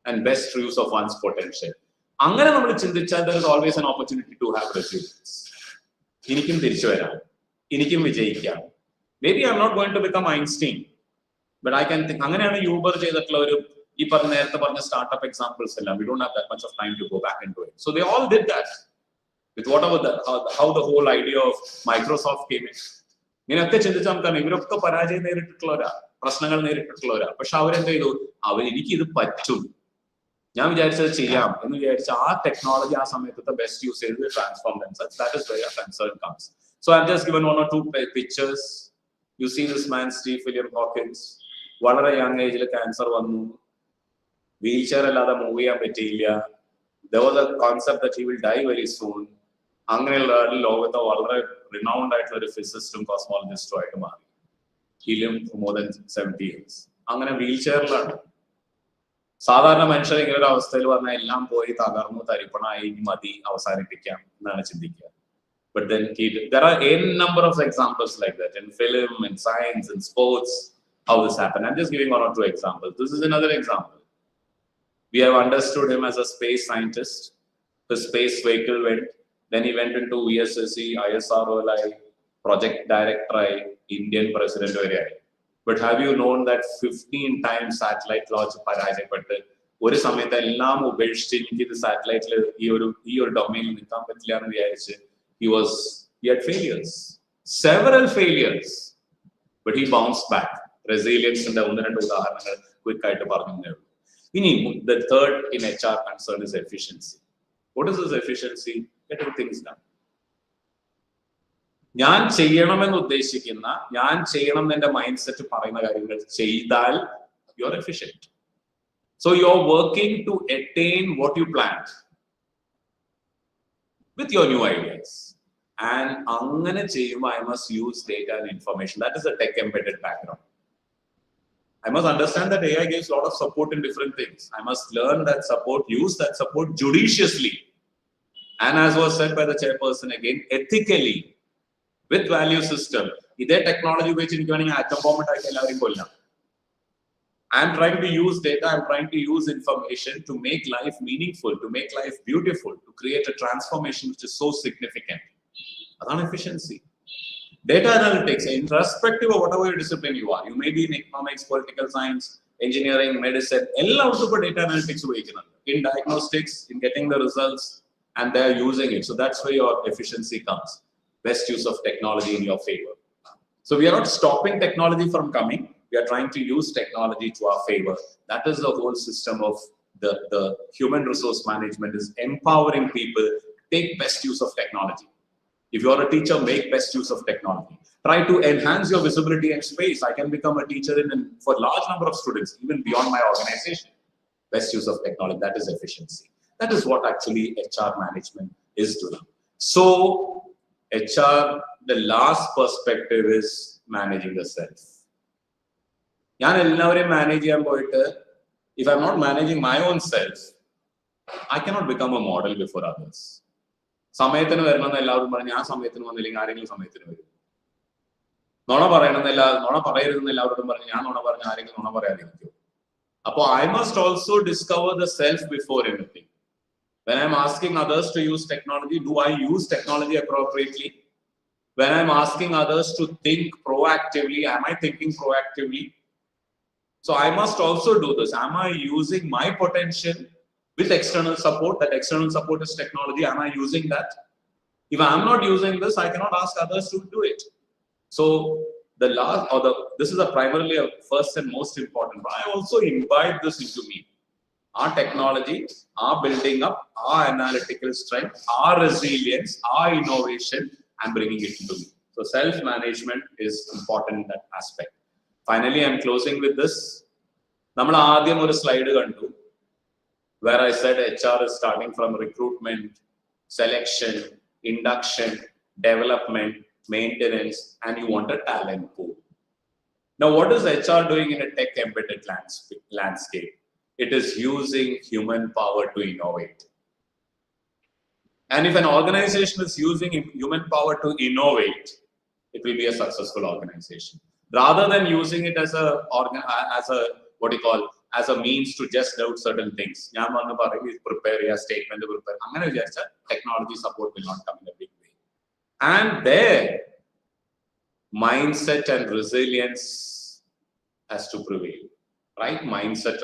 Speaker 5: and best use of one's potential. അങ്ങനെ നമ്മൾ ചിന്തിച്ചാൽ there is always an opportunity to have resilience. എനിക്കും തിരിച്ചു വരാം, എനിക്കും വിജയിക്കാം. Maybe I'm not going to become Einstein, but I can think. അങ്ങനെയാണ് Uber ചെയ്തിട്ടുള്ള ഒരു ഈ നേരത്തെ പറഞ്ഞ സ്റ്റാർട്ടപ്പ് എക്സാമ്പിൾസ് എല്ലാം. We don't have that much of time to go back into it. So they all did that with whatever how the whole idea of Microsoft came in. ഇങ്ങനെയൊക്കെ ചിന്തിച്ചാൽ നമുക്കാണ് ഇവരൊക്കെ പരാജയം നേരിട്ടിട്ടുള്ളവരാ, പ്രശ്നങ്ങൾ നേരിട്ടിട്ടുള്ളവരാ. പക്ഷെ അവരെന്ത് ചെയ്തു? എനിക്കിത് പറ്റും, ഞാൻ വിചാരിച്ചത് ചെയ്യാം എന്ന് വിചാരിച്ച ആ ടെക്നോളജി ആ സമയത്തെ ബെസ്റ്റ് യൂസ് ചെയ്ത് transform themselves. That is where concern comes. So I've just given 1 or 2 pictures. You see this man, Steve William Hawkins, വളരെ യങ് ഏജിൽ ക്യാൻസർ വന്നു, വീൽ ചെയർ അല്ലാതെ മൂവ് ചെയ്യാൻ പറ്റിയില്ല. There was a concept that he will die very soon. അങ്ങനെയുള്ള ലോകത്തെ വളരെ renowned ആയിട്ടുള്ള ഒരു ഫിസിസ്റ്റും കോസ്മോളജിസ്റ്റും ആയിട്ട് മാറി. He lived for more than 70 years. അങ്ങനെ വീൽ ചെയറിലാണ്. സാധാരണ മനുഷ്യർ ഇങ്ങനെ ഒരു അവസ്ഥയിൽ വന്നാൽ എല്ലാം പോയി തകർന്നു തരിപ്പണായി, മതി അവസാനിപ്പിക്കാം എന്നാണ് ചിന്തിക്കുക. But then there are a number of examples like that in film, in science, in sports, how this happened. I'm just giving 1 or 2 examples. This is another example. We have understood him as a space scientist. The space vehicle went, then he went into VSSC, ISRO, project director, Indian president. But have you known that 15 times satellite launch parajayapettu ഒരു സമയത്ത് എല്ലാം ഉപേക്ഷിച്ച് എനിക്ക് ഇത് സാറ്റലൈറ്റിൽ ഈ ഒരു ഡൊമൈനിൽ നിൽക്കാൻ പറ്റില്ല എന്ന് വിചാരിച്ച് he had failures, several failures, but he bounced back. Resilience ന്റെ ഒന്ന് രണ്ട് ഉദാഹരണങ്ങൾ ക്വിക്ക് ആയിട്ട് പറഞ്ഞു. ഇനി the third in HR concern is efficiency. What is this efficiency? Getting things done. ഞാൻ ചെയ്യണമെന്ന് ഉദ്ദേശിക്കുന്ന, ഞാൻ ചെയ്യണം എന്റെ മൈൻഡ് സെറ്റ് പറയുന്ന കാര്യങ്ങൾ ചെയ്താൽ you are efficient. So you are working to attain what you planned with your new ideas. And angane cheyuma, I must use data and information. That is a tech embedded background. I must understand that AI gives a lot of support in different things. I must learn that support, use that support judiciously. And as was said by the chairperson again, ethically, with value system. Ide technology which in joining atom bomb attack ellarum kolla. I am trying to use data, I am trying to use information to make life meaningful, to make life beautiful, to create a transformation which is so significant. That's efficiency. Data analytics, irrespective of whatever your discipline you are, you may be in economics, political science, engineering, medicine, all for data analytics in diagnostics, in getting the results, and they are using it. So that's where your efficiency comes. Best use of technology in your favor. So we are not stopping technology from coming. We are trying to use technology to our favor. That is the whole system of the human resource management, is empowering people to take best use of technology. If you are a teacher, make best use of technology. Try to enhance your visibility and space. I can become a teacher for a large number of students, even beyond my organization. Best use of technology, that is efficiency. That is what actually HR management is doing. So HR, the last perspective is managing the self. If I'm not managing my own self, I cannot become a model before others. സമയത്തിന് വരണമെന്ന് എല്ലാവരും പറഞ്ഞു, ഞാൻ സമയത്തിന് വന്നില്ലെങ്കിൽ ആരെങ്കിലും സമയത്തിന് വരും. നുണ പറയരുതെന്ന് എല്ലാവരോടും പറഞ്ഞു, ഞാൻ നുണ പറഞ്ഞ ആരെങ്കിലും നുണ പറയാതിരിക്കും. അപ്പോൾ I must also discover the self before anything. When I'm asking others to use technology, do I use technology appropriately? When I'm asking others to think proactively, am I thinking proactively? So I must also do this. Am I using my potential with external support? That external support is technology. Am I using that? If I'm not using this, I cannot ask others to do it. So this is primarily a first and most important, but I also invite this into me. Our technology, our building up, our analytical strength, our resilience, our innovation, I'm bringing it into me. So self-management is important in that aspect. Finally, I'm closing with this. നമ്മൾ ആദ്യം ഒരു slide കണ്ടു where I said HR is starting from recruitment, selection, induction, development, maintenance, and you want a talent pool. Now, what is HR doing in a tech embedded landscape? It is using human power to innovate. And if an organization is using human power to innovate, it will be a successful organization. Rather than using it as a means to just doubt certain things. Prepare a statement, technology support will not come in a big way. And there, mindset and resilience has to prevail. Right mindset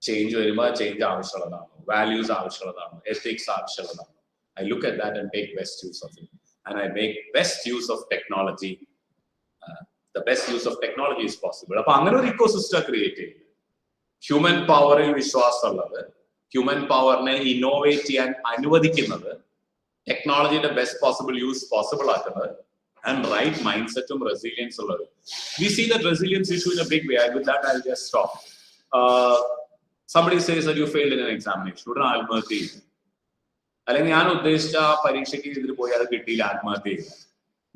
Speaker 5: change values, ethics. I look at that and take best use of it. And I make best use of technology. The best use of technology is possible. Appo angane oru ecosystem create cheyyum. Human power il vishwasamulladu, human power ne innovate cheyan anuvadikkunnathu, technology the best possible use possible aakunnathu, and right mindset um resilience ullathu. We see that resilience issue in a big way. With that, I'll just stop. Somebody says that you failed in an examination. Udana ആത്മഹത്യ ചെയ്തു. അല്ലെങ്കിൽ ഞാൻ ഉദ്ദേശിച്ച പരീക്ഷയ്ക്ക് ഇതിൽ പോയി അത് കിട്ടിയില്ല, ആത്മഹത്യ ചെയ്തു.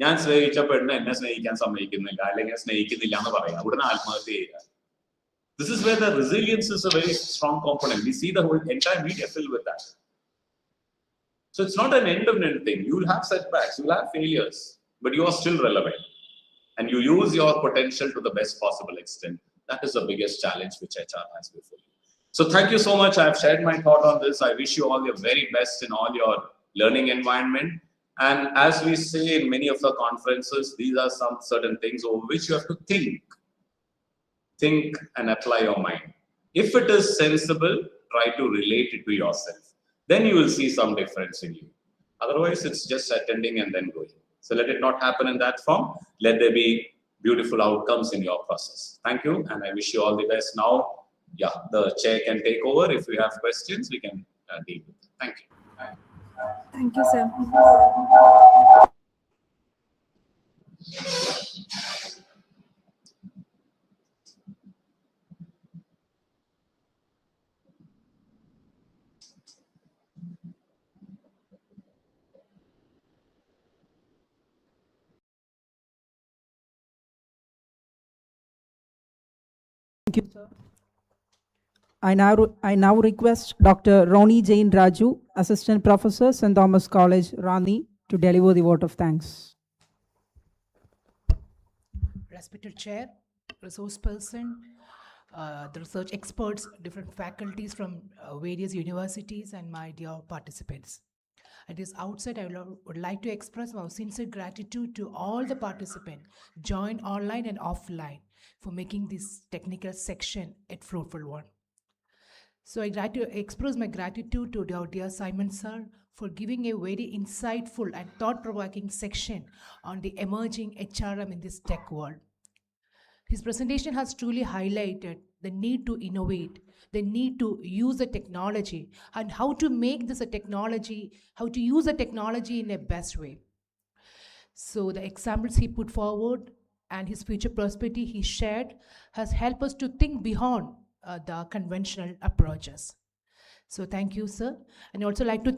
Speaker 5: ഞാൻ സ്നേഹിച്ച പെണ്ണ് എന്നെ സ്നേഹിക്കാൻ സമ്മതിക്കുന്നില്ല, അല്ലെങ്കിൽ സ്നേഹിക്കുന്നില്ല എന്ന് പറയാം, ഉടനെ ആത്മഹത്യ ചെയ്യുക. This is where the resilience is a very strong component. We see the whole entire media filled with that. So it's not an end of anything. You will have setbacks, you will have failures, but you are still relevant. And you use your potential to the best possible extent. That is the biggest challenge which HR has before you. So thank you so much. I have shared my thought on this. I wish you all your very best in all your learning environment. And as we say in many of the conferences, these are some certain things over which you have to think and apply your mind. If it is sensible, try to relate it to yourself. Then you will see some difference in you. Otherwise, it's just attending and then going. So let it not happen in that form. Let there be beautiful outcomes in your process. Thank you, and I wish you all the best. Now, yeah, the chair can take over. If we have questions, we can deal with it. Thank you.
Speaker 2: Thank you, sir.
Speaker 1: Thank you, sir. I now request Dr. Roni Jain Raju, Assistant Professor, St. Thomas College, Rani, to deliver the vote of thanks.
Speaker 6: Respected Chair, resource person, the research experts, different faculties from various universities, and my dear participants. At this outset, I would like to express my sincere gratitude to all the participants, joined online and offline, for making this technical section a fruitful one. So I'd like to express my gratitude to our dear Simon sir for giving a very insightful and thought-provoking section on the emerging HRM in this tech world. His presentation has truly highlighted the need to innovate, the need to use the technology, and how to make this a technology, how to use the technology in a best way. So the examples he put forward and his future perspective he shared has helped us to think beyond the conventional approaches. So thank you, sir. And I also like to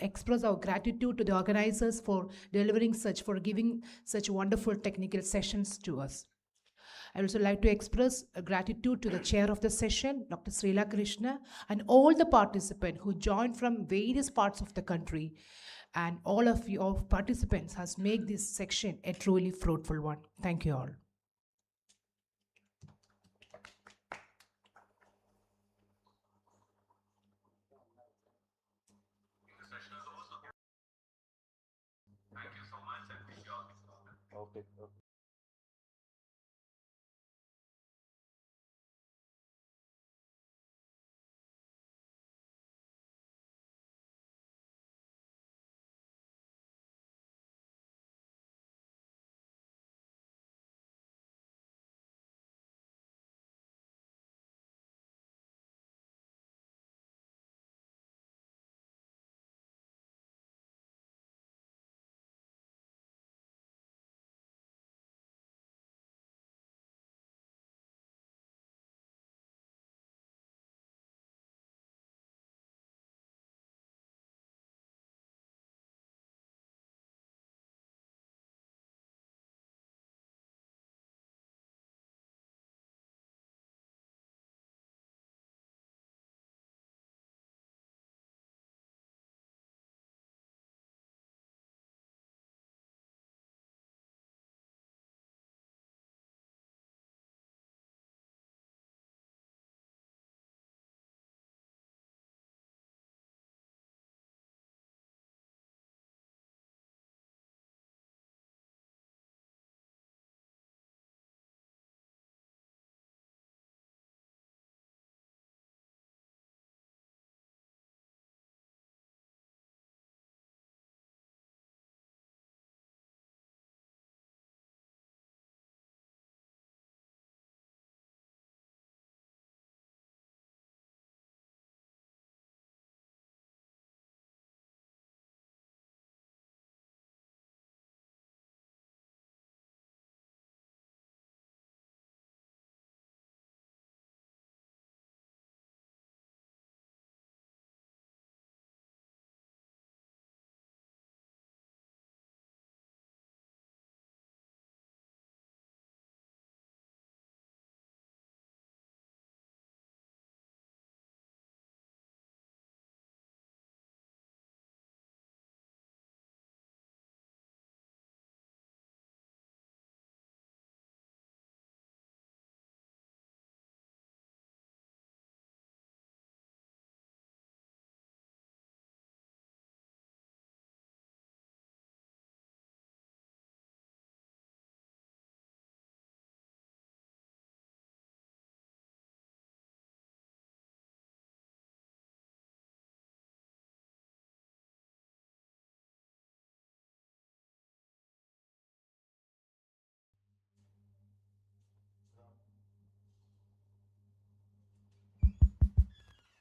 Speaker 6: express our gratitude to the organizers for for giving such wonderful technical sessions to us. I also like to express gratitude to the chair of the session, Dr. Srila Krishna, and all the participants who joined from various parts of the country. And all of you participants has made this section a truly fruitful one. Thank you all.
Speaker 3: Okay.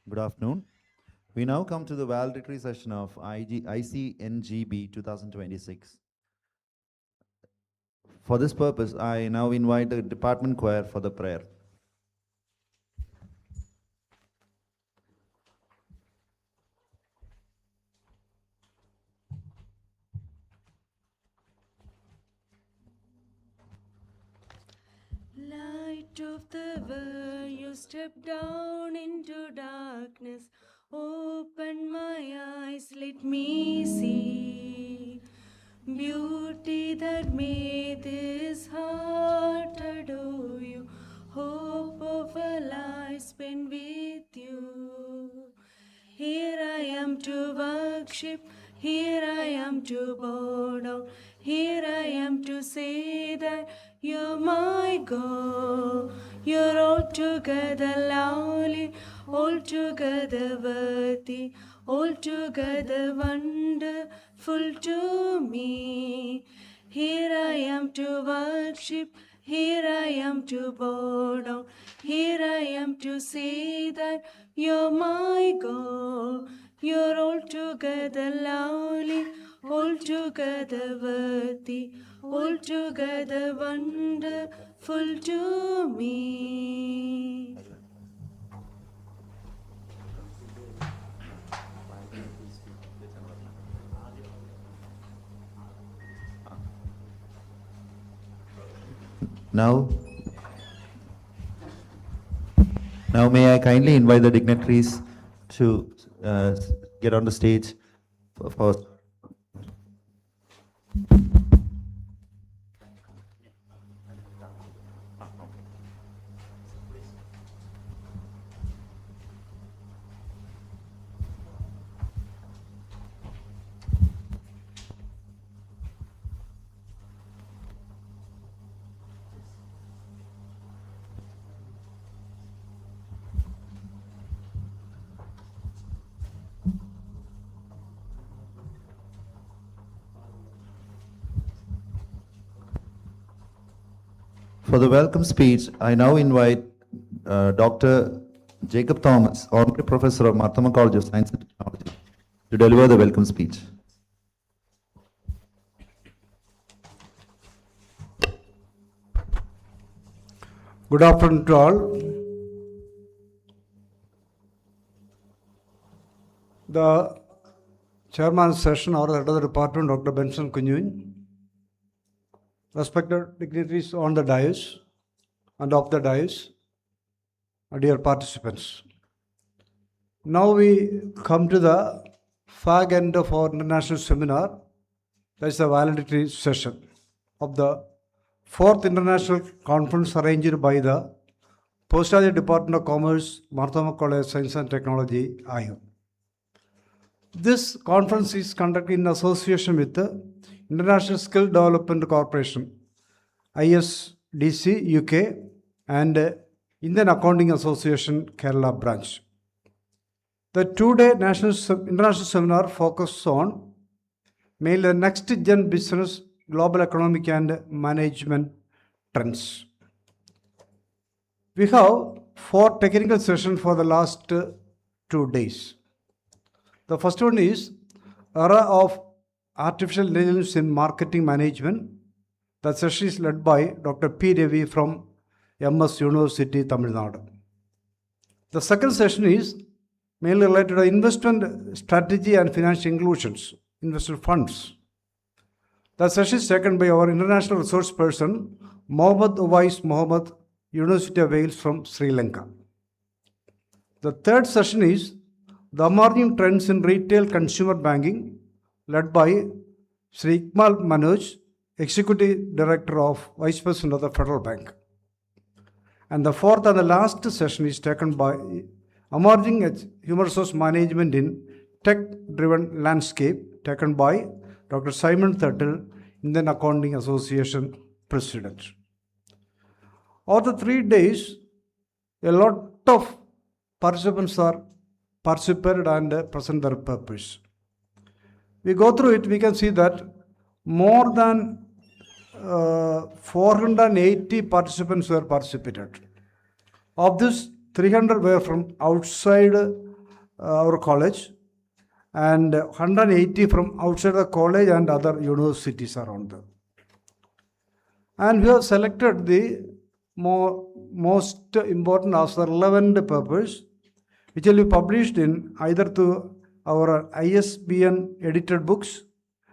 Speaker 7: Good afternoon. We now come to the valedictory session of ICNGB 2026. For this purpose, I now invite the department choir for the prayer.
Speaker 8: Light of the world, you step down into darkness. Open my eyes, let me see beauty that made this heart adore you. Hope of a life spent with you. Here I am to worship, here I am to bow down, here I am to say that you're my God. You're altogether lovely, altogether worthy, altogether wonderful to me. Here I am to worship, here I am to bow down, here I am to say that you're my God. You're altogether lovely, altogether worthy, altogether wonderful to me.
Speaker 7: Now may I kindly invite the dignitaries to get on the stage for For the welcome speech, I now invite Dr. Jacob Thomas, Honorary Professor of Marthoma College of Science and Technology, to deliver the welcome speech.
Speaker 9: Good afternoon to all. The chairman's session or the head of the department, Dr. Benson Kunyun, respected dignitaries on the dais and off the dais, dear participants. Now we come to the fag end of our international seminar. That is the valedictory session of the 4th International Conference arranged by the Postgraduate Department of Commerce, Marthoma College of Science and Technology, Ayur. This conference is conducted in association with the International Skill Development Corporation, ISDC UK, and Indian Accounting Association, Kerala branch. The two-day international seminar focuses on mainly the next-gen business, global economic and management trends. We have 4 technical sessions for the last 2 days. The first one is Era of Artificial Intelligence in Marketing Management. The session is led by Dr. P. Ravi from MS University, Tamil Nadu. The second session is mainly related to investment strategy and financial inclusions, investor funds. The session is taken by our international resource person, Mohammad Uwais Mohammed, University of Wales from Sri Lanka. The third session is the emerging trends in retail consumer banking, led by Sri Ikmal Manoj, Executive Director of Vice President of the Federal Bank. And the fourth and the last session is taken by Emerging Human Resource Management in Tech-Driven Landscape, taken by Dr. Simon Thurtle, Indian Accounting Association President. Over the 3 days, a lot of participants are participated and present their purpose. We go through it, we can see that more than 480 participants were participated. Of this, 300 were from outside our college, and 180 from outside the college and other universities around there. And we have selected the most important as the relevant papers, which will be published in either to our ISBN edited books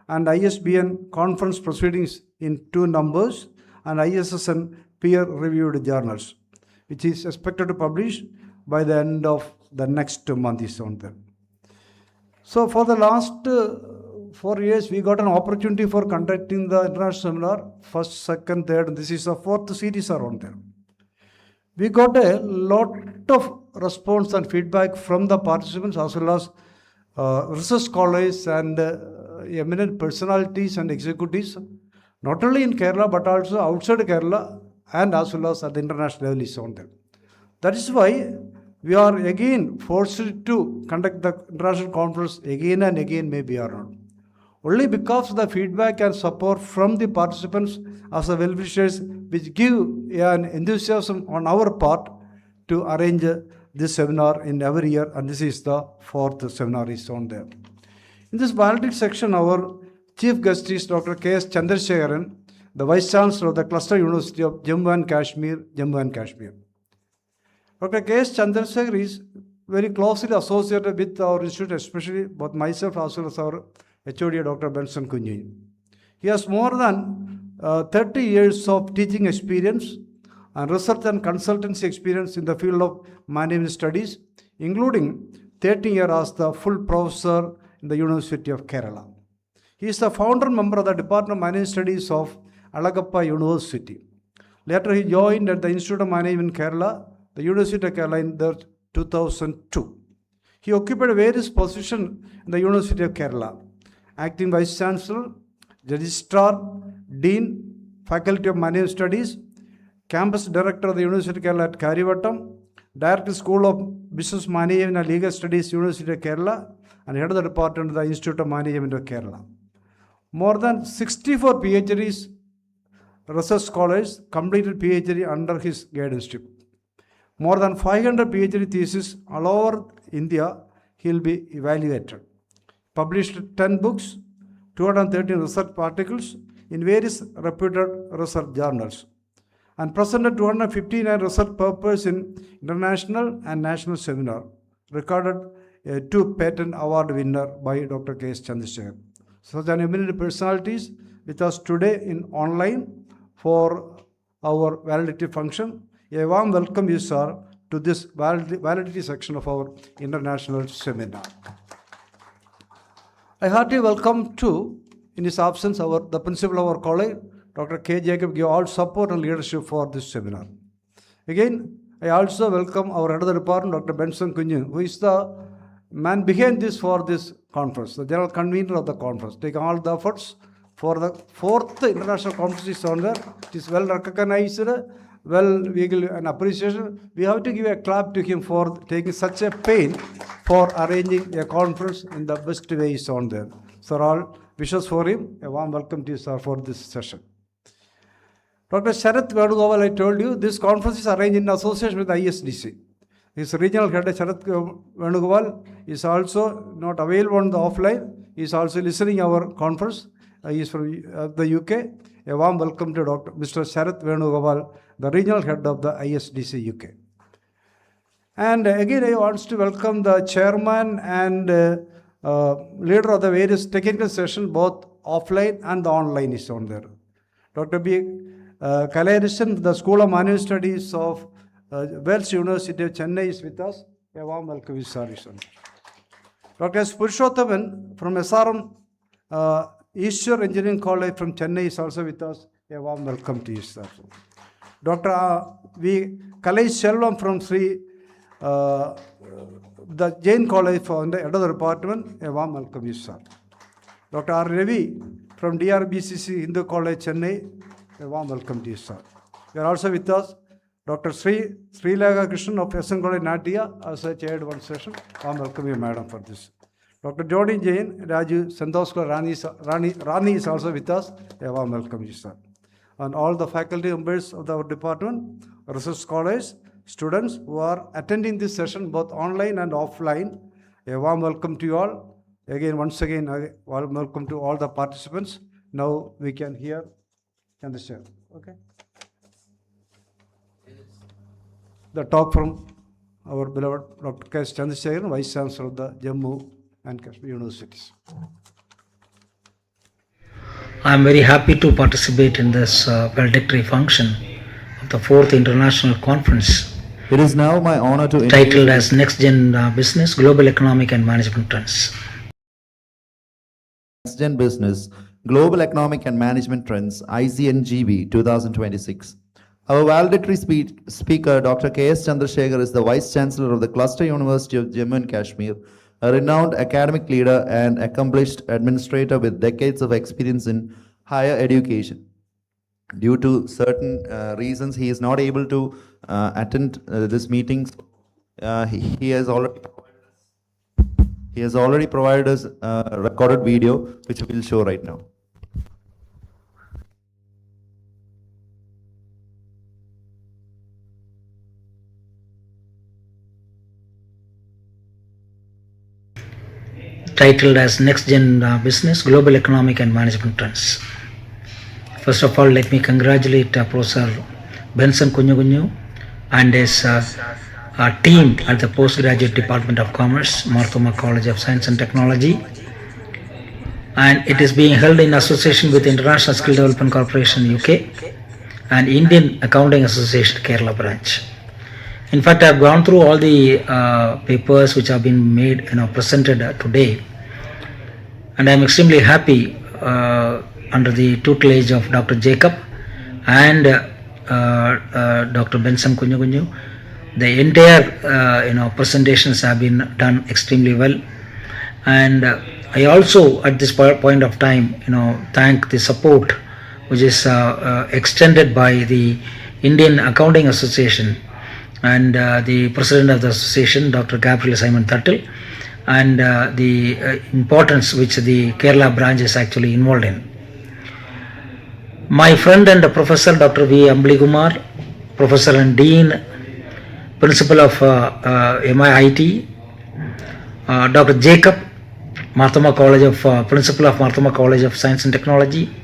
Speaker 9: and ISBN conference proceedings in 2 numbers and ISSN peer-reviewed journals, which is expected to publish by the end of the next month is on there. So for the last 4 years, we got an opportunity for conducting the international seminar, first, second, third, and this is the 4th series around there. We got a lot of response and feedback from the participants as well as research scholars and eminent personalities and executives, not only in Kerala but also outside Kerala and as well as at the international level is on there. That is why we are again forced to conduct the international conference again and again, maybe around. Only because of the feedback and support from the participants as the well-wishers, which give an enthusiasm on our part to arrange this seminar in every year, and this is the 4th seminar is on there. In this biology section, our chief guest is Dr. K.S. Chandrasekharan, the Vice Chancellor of the Cluster University of Jammu and Kashmir, Jammu and Kashmir. Dr. K.S. Chandrasekhar is very closely associated with our institute, especially both myself as well as our HOD, Dr. Benson Kunji. He has more than 30 years of teaching experience and research and consultancy experience in the field of management studies, including 13 years as the full professor in the University of Kerala. He is the founder member of the Department of Management Studies of Alagappa University. Later, he joined at the Institute of Management Kerala, the University of Kerala in 2002. He occupied various positions in the University of Kerala: Acting Vice Chancellor, Registrar, Dean, Faculty of Management Studies, Campus Director of the University of Kerala at Karivattam, Director School of Business Management and Legal Studies, University of Kerala, and Head of the Department of the Institute of Management of Kerala. More than 64 PhDs, research scholars completed PhD under his guardianship. More than 500 PhD theses all over India, he will be evaluated. Published 10 books, 213 research articles in various reputed research journals, and presented 259 research papers in international and national seminar. Recorded 2 patent award winner by Dr. K.S. Chandrasekhar. Such an eminent personalities with us today in online for our validity function. A warm welcome you, sir, to this validity section of our international seminar. I heartily welcome too, in his absence, the principal of our college, Dr. K. Jacob, give all support and leadership for this seminar. Again, I also welcome our head of the department, Dr. Benson Kunju, who is the man behind this for this conference, the general convener of the conference, taking all the efforts for the 4th international conference is on there. It is well recognized, well, we give an appreciation. We have to give a clap to him for taking such a pain for arranging a conference in the best way is on there. So all wishes for him. A warm welcome to you, sir, for this session. Dr. Sharath Venugopal, I told you, this conference is arranged in association with ISDC. His regional head, Sharath Venugopal, is also not available on the offline. He is also listening our conference. He is from the UK. A warm welcome to Mr. Sharath Venugopal, the regional head of the ISDC UK. And again, I want to welcome the chairman and leader of the various technical sessions, both offline and the online is on there. Dr. B. Kalayarishan, the School of Management Studies of Wells University of Chennai is with us. A warm welcome, sir. Dr. S. Purushothaman from SRM Eastern Engineering College from Chennai is also with us. A warm welcome to you, sir. Dr. V. Kalai Selvam from the Jain College from the head of the department. A warm welcome, you, sir. Dr. R. Ravi from DRBCC Hindu College, Chennai. A warm welcome to you, sir. You are also with us. Dr. Srilaga Krishnan of SN College, Natia, also chaired one session. Warm welcome you, madam, for this. Dr. Jodi Jain, Raju Santoskar Rani is also with us. A warm welcome you, sir. And all the faculty members of our department, research scholars, students who are attending this session both online and offline. A warm welcome to you all. Again, once again, a warm welcome to all the participants. Now we can hear Chandrasekhar. Okay. The talk from our beloved Dr. K. Chandrasekhar, Vice Chancellor of the Jammu and Kashmir Universities.
Speaker 10: I am very happy to participate in this valedictory function of the 4th International Conference
Speaker 7: It is now my honor to
Speaker 10: titled as Next Gen Business, Global Economic and Management Trends.
Speaker 7: Next Gen Business, Global Economic and Management Trends, ICNGB 2026. Our valedictory speaker, Dr. K.S. Chandrasekhar, is the Vice Chancellor of the Cluster University of Jammu and Kashmir, a renowned academic leader and accomplished administrator with decades of experience in higher education. Due to certain reasons, he is not able to attend this meeting. He has already provided us a recorded video, which we will show right now.
Speaker 10: Titled as Next Gen Business, Global Economic and Management Trends. First of all, let me congratulate Professor Benson Kunyu and his team at the Postgraduate Department of Commerce, Marthoma College of Science and Technology. And it is being held in association with International Skill Development Corporation UK and Indian Accounting Association Kerala branch. In fact, I have gone through all the papers which have been made, presented today, and I am extremely happy under the tutelage of Dr. Jacob and Dr. Benson Kunyu. The entire presentations have been done extremely well, and I also at this point of time thank the support which is extended by the Indian Accounting Association and the president of the association, Dr. Gabriel Simon Tuttle, and the importance which the Kerala branch is actually involved in. My friend and Professor Dr. V. Ambli Kumar, Professor and Dean, Principal of MIIT, Dr. Jacob, Marthoma College of Principal of Marthoma College of Science and Technology,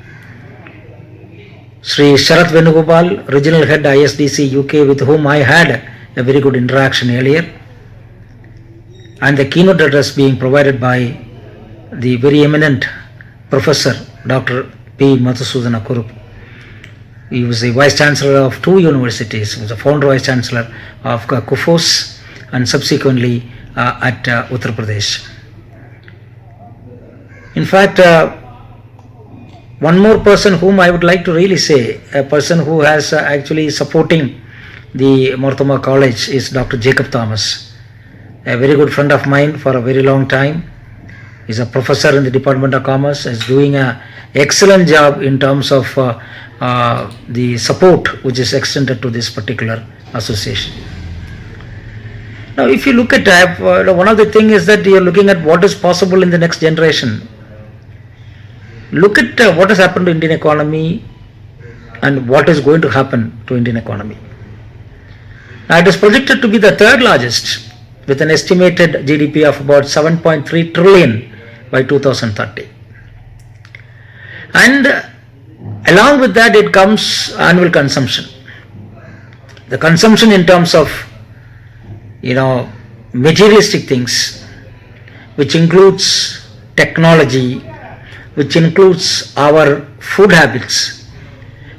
Speaker 10: Sri Sharath Venugopal, Regional Head ISDC UK, with whom I had a very good interaction earlier, and the keynote address being provided by the very eminent Professor Dr. P. Madhusudana Kurup. He was the Vice Chancellor of 2 universities. He was the founder Vice Chancellor of Kufos and subsequently at Uttar Pradesh. In fact, one more person whom I would like to really say, a person who has actually supporting the Marthoma College, is Dr. Jacob Thomas, a very good friend of mine for a very long time. He's a professor in the Department of Commerce, is doing an excellent job in terms of the support which is extended to this particular association. Now, if you look at one of the things is that you are looking at what is possible in the next generation. Look at what has happened to Indian economy and what is going to happen to Indian economy. Now, it is projected to be the 3rd largest with an estimated GDP of about 7.3 trillion by 2030. And along with that, it comes annual consumption. The consumption in terms of materialistic things, which includes technology, which includes our food habits,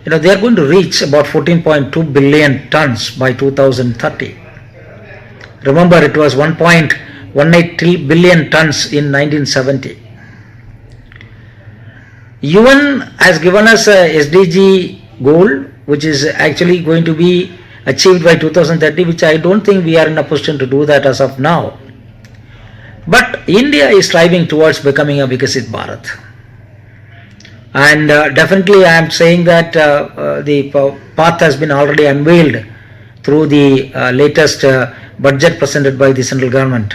Speaker 10: they are going to reach about 14.2 billion tons by 2030. Remember, it was 1.18 billion tons in 1970. UN has given us a SDG goal, which is actually going to be achieved by 2030, which I don't think we are in a position to do that as of now. But India is striving towards becoming a Vikasit Bharat. And definitely I am saying that the path has been already unveiled through the latest budget presented by the central government.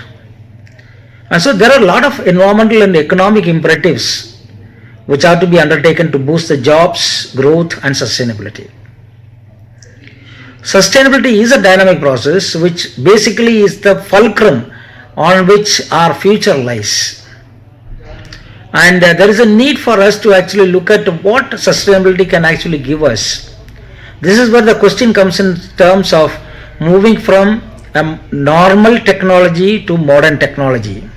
Speaker 10: And so there are a lot of environmental and economic imperatives which are to be undertaken to boost the jobs, growth and sustainability. Sustainability is a dynamic process which basically is the fulcrum on which our future lies. And there is a need for us to actually look at what sustainability can actually give us. This is where the question comes in terms of moving from normal technology to modern technology.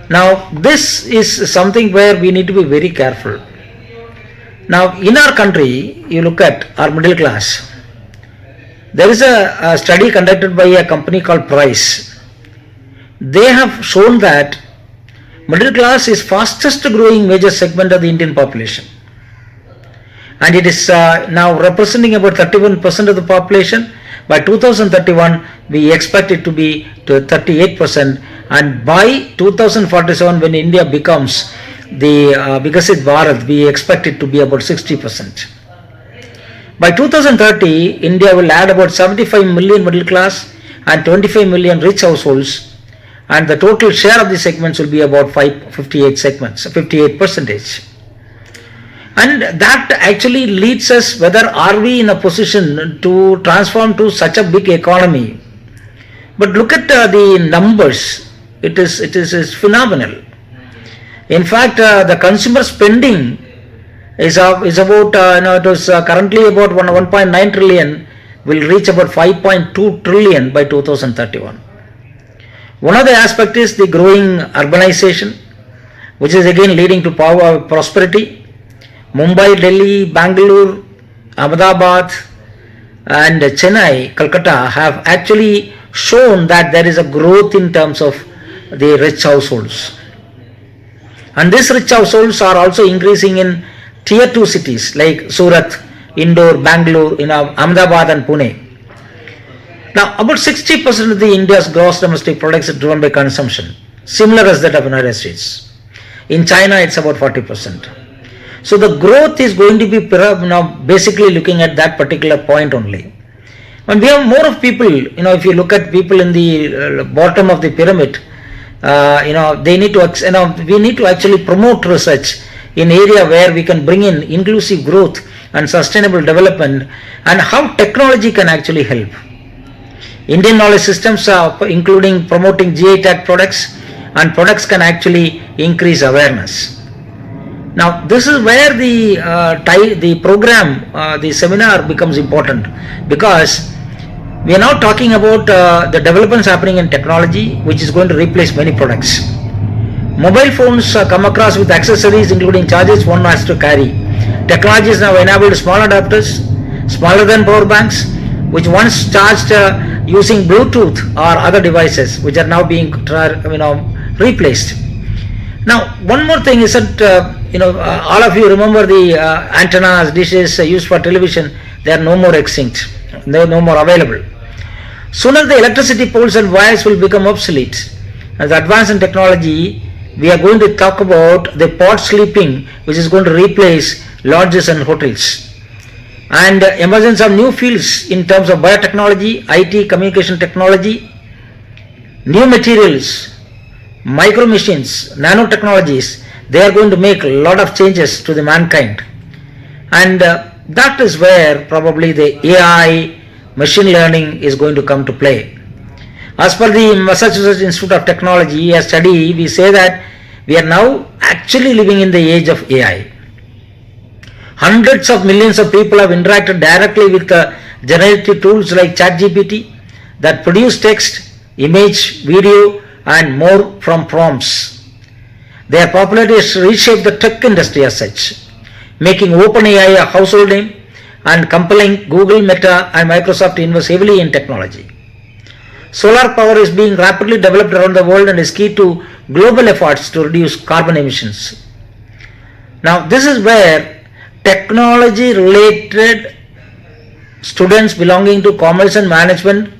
Speaker 10: Now, this is something where we need to be very careful. Now, in our country, you look at our middle class. There is a study conducted by a company called Price. They have shown that middle class is fastest growing major segment of the Indian population. And it is now representing about 31% of the population. By 2031, we expect it to be to 38%. And by 2047, when India becomes the Vikasit Bharat, we expect it to be about 60%. By 2030, India will add about 75 million middle class and 25 million rich households, and the total share of the segments will be about 58%. And that actually leads us, whether are we in a position to transform to such a big economy. But look at the numbers, it is phenomenal. In fact, the consumer spending is about, it was currently about 1.9 trillion, will reach about 5.2 trillion by 2031. One of the aspects is the growing urbanization, which is again leading to prosperity. Mumbai, Delhi, Bangalore, Ahmedabad and Chennai, Calcutta have actually shown that there is a growth in terms of the rich households. And these rich households are also increasing in tier 2 cities like Surat, Indore, Bangalore, Ahmedabad and Pune. Now, about 60% of the India's gross domestic products are driven by consumption, similar as that of the United States. In China, it's about 40%. So the growth is going to be now basically looking at that particular point only. And we have more of people, if you look at people in the bottom of the pyramid, they need to, we need to actually promote research in area where we can bring in inclusive growth and sustainable development, and how technology can actually help. Indian knowledge systems are including promoting GI tag products, and products can actually increase awareness. Now, this is where the program, the seminar becomes important, because we are now talking about the developments happening in technology, which is going to replace many products. Mobile phones come across with accessories including chargers one has to carry. Technology is now enabled small adapters, smaller than power banks, which once charged using Bluetooth or other devices, which are now being replaced. Now, one more thing is that all of you remember the antennas, dishes used for television. They are no more extinct. They are no more available. Sooner the electricity poles and wires will become obsolete. As advance in technology, we are going to talk about the pod sleeping, which is going to replace lodges and hotels. And emergence of new fields in terms of biotechnology, IT, communication technology, new materials, micro machines, nanotechnologies, they are going to make a lot of changes to the mankind. And that is where probably the AI, machine learning is going to come to play. As per the Massachusetts Institute of Technology, a study, we say that we are now actually living in the age of AI. Hundreds of millions of people have interacted directly with generative tools like ChatGPT that produce text, image, video and more from prompts. Their popularity has reshaped the tech industry as such, making OpenAI a household name and compelling Google, Meta and Microsoft to invest heavily in technology. Solar power is being rapidly developed around the world and is key to global efforts to reduce carbon emissions. Now, this is where technology related students belonging to commerce and management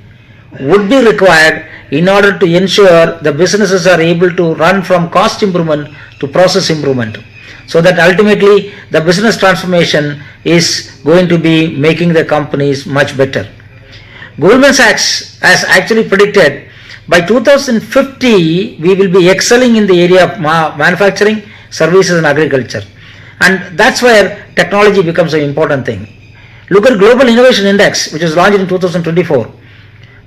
Speaker 10: would be required in order to ensure the businesses are able to run from cost improvement to process improvement, so that ultimately the business transformation is going to be making the companies much better. Goldman Sachs has actually predicted by 2050 we will be excelling in the area of manufacturing, services and agriculture. And that's where technology becomes an important thing. Look at Global Innovation Index, which was launched in 2024.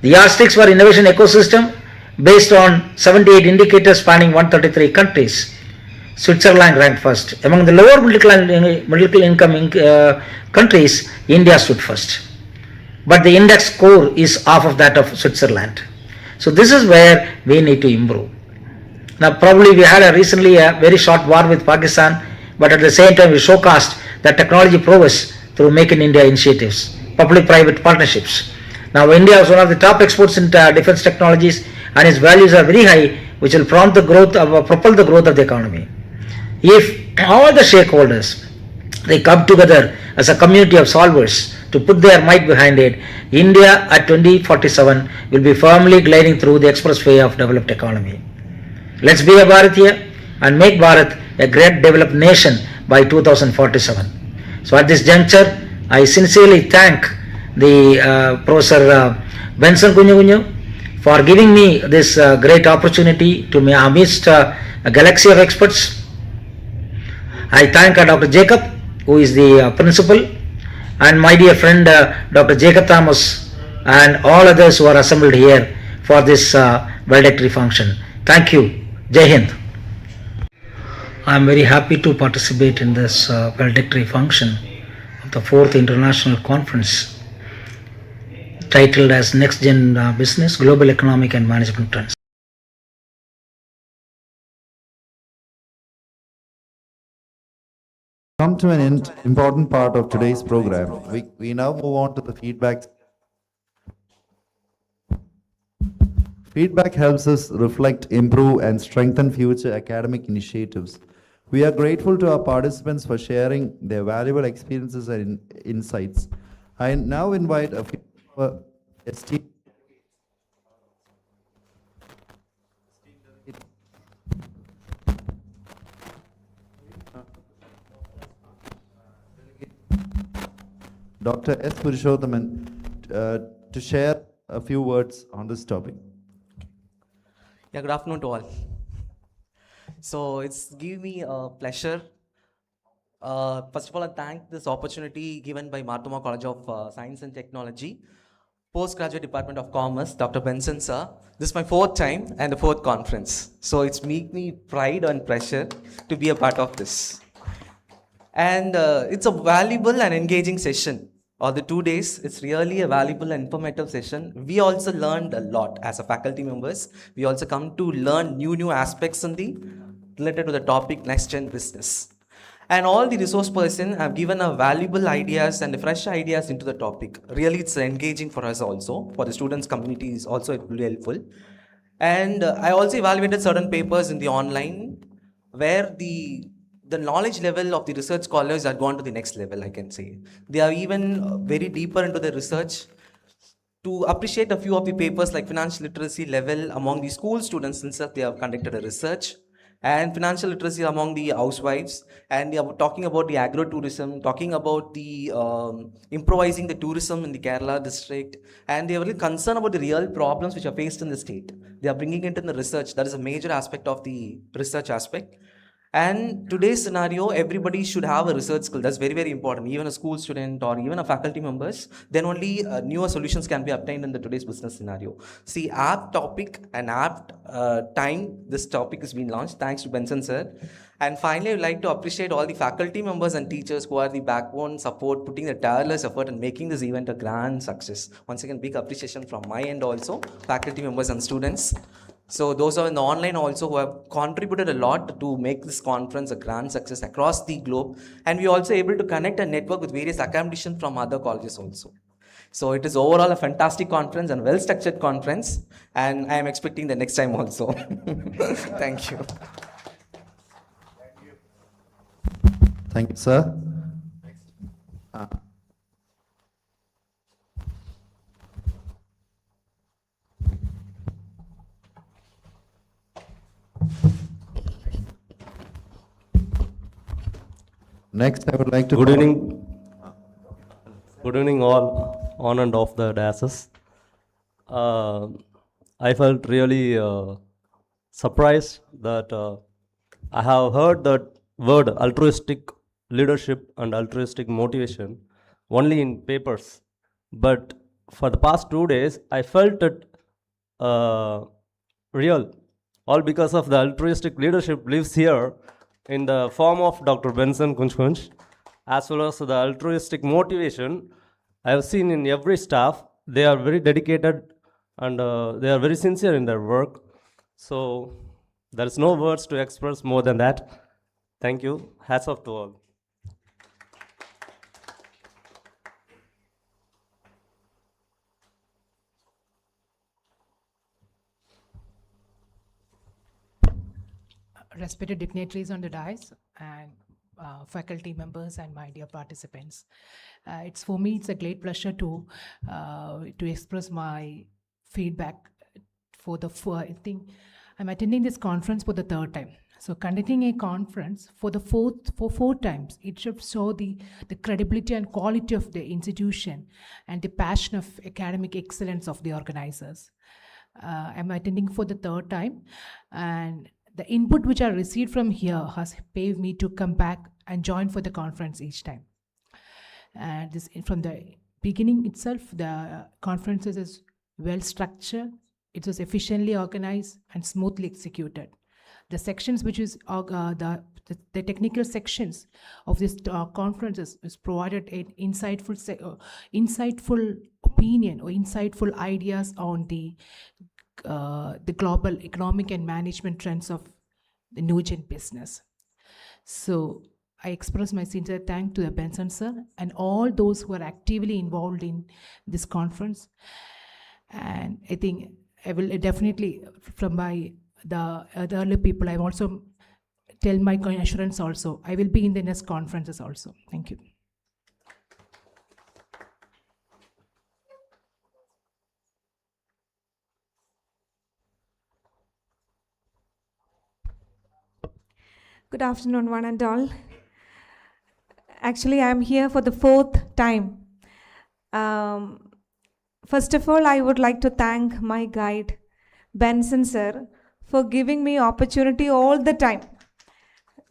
Speaker 10: The yardsticks for innovation ecosystem, based on 78 indicators spanning 133 countries. Switzerland ranked first. Among the lower middle income countries, India stood first. But the index score is half of that of Switzerland. So this is where we need to improve. Now probably we had recently a very short war with Pakistan, but at the same time we showcased that technology prowess through Make in India initiatives, public-private partnerships. Now India is one of the top exports in defense technologies, and its values are very high, which will propel the growth of the economy. If all the stakeholders, they come together as a community of solvers to put their might behind it, India at 2047 will be firmly gliding through the expressway of developed economy. Let's be a Bharatiya and make Bharat a great developed nation by 2047. So at this juncture, I sincerely thank the Professor Benson Kunju for giving me this great opportunity to amidst a galaxy of experts. I thank Dr. Jacob, who is the principal, and my dear friend Dr. Jacob Thomas, and all others who are assembled here for this valedictory function. Thank you. Jai Hind. I am very happy to participate in this valedictory function of the 4th International Conference titled as Next Gen Business, Global Economic and Management Trends.
Speaker 7: Come to an important part of today's program. We now move on to the feedback. Feedback helps us reflect, improve, and strengthen future academic initiatives. We are grateful to our participants for sharing their valuable experiences and insights. I now invite a few esteemed Dr. S. Purushothaman to share a few words on this topic.
Speaker 11: Yeah, good afternoon to all. So it's given me a pleasure. First of all, I thank this opportunity given by Marthoma College of Science and Technology, Postgraduate Department of Commerce, Dr. Benson sir. This is my 4th time and the 4th conference. So it's make me pride and pleasure to be a part of this. And it's a valuable and engaging session. Or the 2 days, it's really a valuable and informative session. We also learned a lot as a faculty members. We also come to learn new aspects related to the topic next gen business. And all the resource person have given a valuable ideas and fresh ideas into the topic. Really, it's engaging for us also. For the students community is also really helpful. And I also evaluated certain papers in the online where the knowledge level of the research scholars have gone to the next level, I can say. They are even very deeper into the research to appreciate a few of the papers like financial literacy level among the school students since they have conducted a research, and financial literacy among the housewives, and they are talking about the agro-tourism, talking about the improvising the tourism in the Kerala district, and they are really concerned about the real problems which are faced in the state. They are bringing it in the research. That is a major aspect of the research aspect. And today's scenario, everybody should have a research skill. That's very important. Even a school student or even a faculty members, then only newer solutions can be obtained in the today's business scenario. See, apt topic and apt time this topic has been launched. Thanks to Benson sir. And finally, I would like to appreciate all the faculty members and teachers who are the backbone support, putting the tireless effort and making this event a grand success. Once again, big appreciation from my end also, faculty members and students. So those are in the online also who have contributed a lot to make this conference a grand success across the globe. And we are also able to connect and network with various academicians from other colleges also. So it is overall a fantastic conference and well-structured conference. And I am expecting the next time also. Thank you.
Speaker 7: Thank you, sir. Next, I would like to...
Speaker 12: Good evening. Good evening all on and off the dais. I felt really surprised that I have heard that word altruistic leadership and altruistic motivation only in papers. But for the past 2 days, I felt it real. All because of the altruistic leadership lives here in the form of Dr. Benson Kunj, as well as the altruistic motivation I have seen in every staff. They are very dedicated and they are very sincere in their work. So there is no words to express more than that. Thank you. Hats off to all.
Speaker 6: Respected dignitaries on the dais and faculty members and my dear participants. It's for me, it's a great pleasure to express my feedback I think I'm attending this conference for the third time. So conducting a conference for four times, it should show the credibility and quality of the institution and the passion of academic excellence of the organizers. I'm attending for the third time, and the input which I received from here has paved me to come back and join for the conference each time. And this from the beginning itself, the conferences is well structured, it was efficiently organized and smoothly executed. The sections which is the technical sections of this conferences is provided an insightful opinion or insightful ideas on the global economic and management trends of the new gen business. So I express my sincere thanks to the Benson sir and all those who are actively involved in this conference. And I think I will definitely, from the earlier people, I also tell my assurance also, I will be in the next conferences also. Thank you.
Speaker 2: Good afternoon, one and all. Actually, I'm here for the fourth time. First of all, I would like to thank my guide, Benson sir, for giving me opportunity all the time.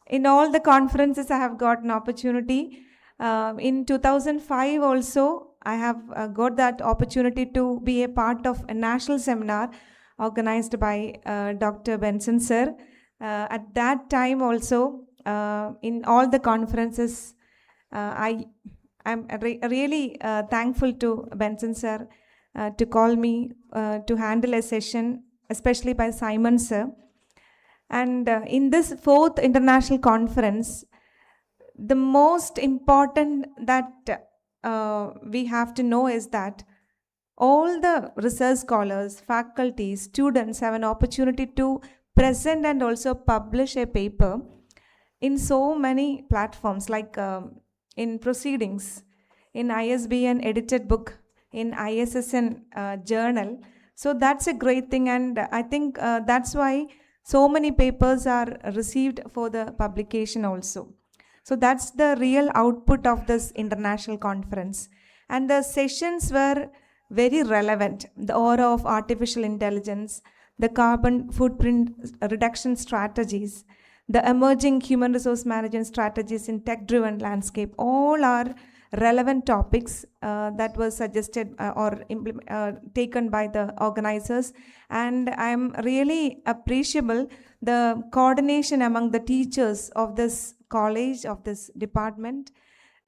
Speaker 2: In all the conferences, I have got an opportunity. In 2005 also, I have got that opportunity to be a part of a national seminar organized by Dr. Benson sir. At that time also, in all the conferences, I'm really thankful to Benson sir to call me to handle a session, especially by Simon sir. And in this fourth international conference, the most important that we have to know is that all the research scholars, faculty, students have an opportunity to present and also publish a paper in so many platforms, like in proceedings, in ISBN edited book, in ISSN journal. So that's a great thing, and I think that's why so many papers are received for the publication also. So that's the real output of this international conference. And the sessions were very relevant. The aura of artificial intelligence, the carbon footprint reduction strategies, the emerging human resource management strategies in tech-driven landscape, all are relevant topics that were suggested or taken by the organizers. And I'm really appreciable the coordination among the teachers of this college, of this department,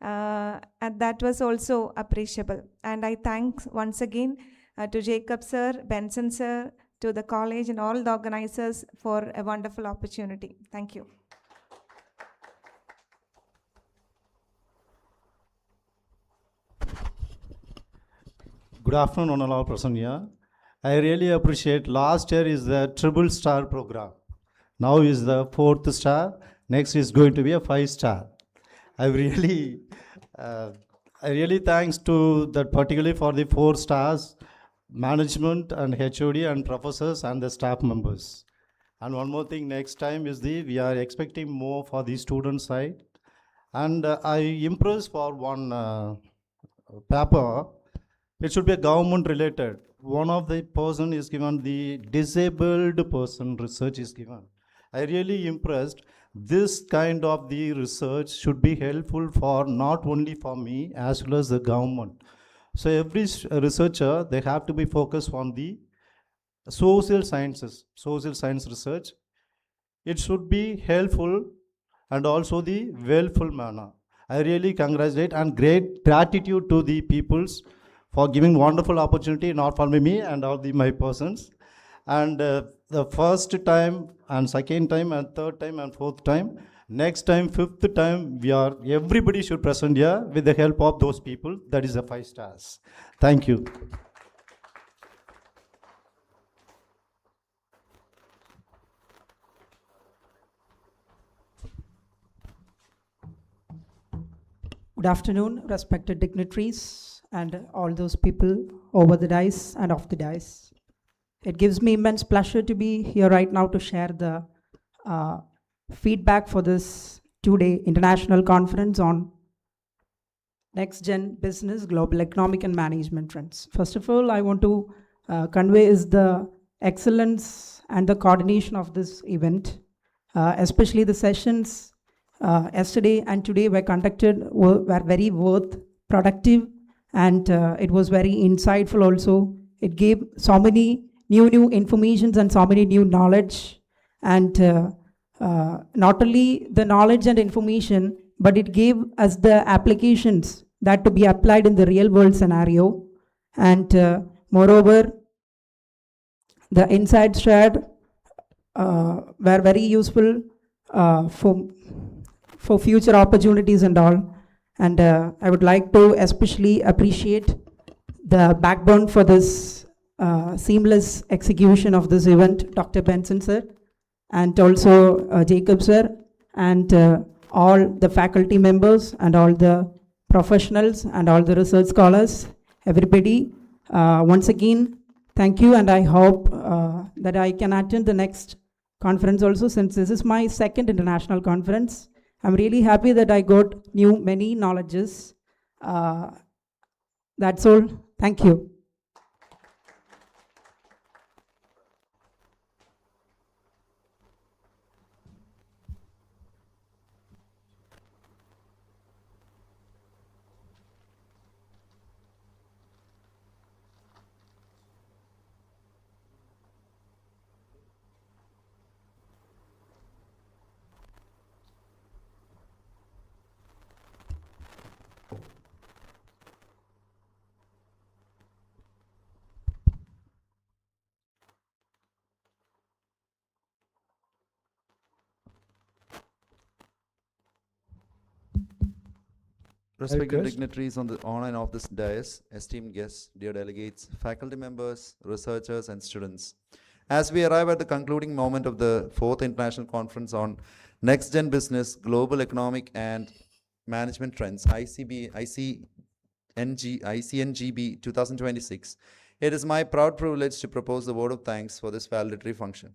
Speaker 2: and that was also appreciable. And I thank once again to Jacob sir, Benson sir, to the college and all the organizers for a wonderful opportunity. Thank you.
Speaker 13: Good afternoon, all present here. I really appreciate last year is the triple star program. Now is the 4th star. Next is going to be a 5-star. I really thanks to that particularly for the 4 stars, management and HOD and professors and the staff members. And one more thing, next time is we are expecting more for the student side. And I impressed for one paper. It should be a government related. One of the person is given the disabled person research is given. I really impressed. This kind of the research should be helpful for not only for me as well as the government. So every researcher, they have to be focused on the social sciences, social science research. It should be helpful and also the willful manner. I really congratulate and great gratitude to the peoples for giving wonderful opportunity, not for me and all the my persons. And the first time and second time and third time and fourth time, next time, fifth time, everybody should present here with the help of those people. That is the 5 stars. Thank you.
Speaker 1: Good afternoon, respected dignitaries and all those people over the dais and off the dais. It gives me immense pleasure to be here right now to share the feedback for this 2-day international conference on Next Gen Business, Global Economic and Management Trends. First of all, I want to convey is the excellence and the coordination of this event, especially the sessions yesterday and today were conducted were very productive, and it was very insightful also. It gave so many new informations and so many new knowledge, and not only the knowledge and information, but it gave us the applications that to be applied in the real world scenario. And moreover, the insights shared were very useful for future opportunities and all. And I would like to especially appreciate the backbone for this seamless execution of this event, Dr. Benson sir, and also Jacob sir, and all the faculty members and all the professionals and all the research scholars, everybody. Once again, thank you, and I hope that I can attend the next conference also, since this is my second international conference. I'm really happy that I got many knowledges. That's all. Thank you.
Speaker 7: Respected
Speaker 3: request-
Speaker 7: dignitaries on and off this dais, esteemed guests, dear delegates, faculty members, researchers, and students. As we arrive at the concluding moment of the 4th International Conference on Next Gen Business, Global Economic and Management Trends, ICNGB 2026, it is my proud privilege to propose the vote of thanks for this valedictory function.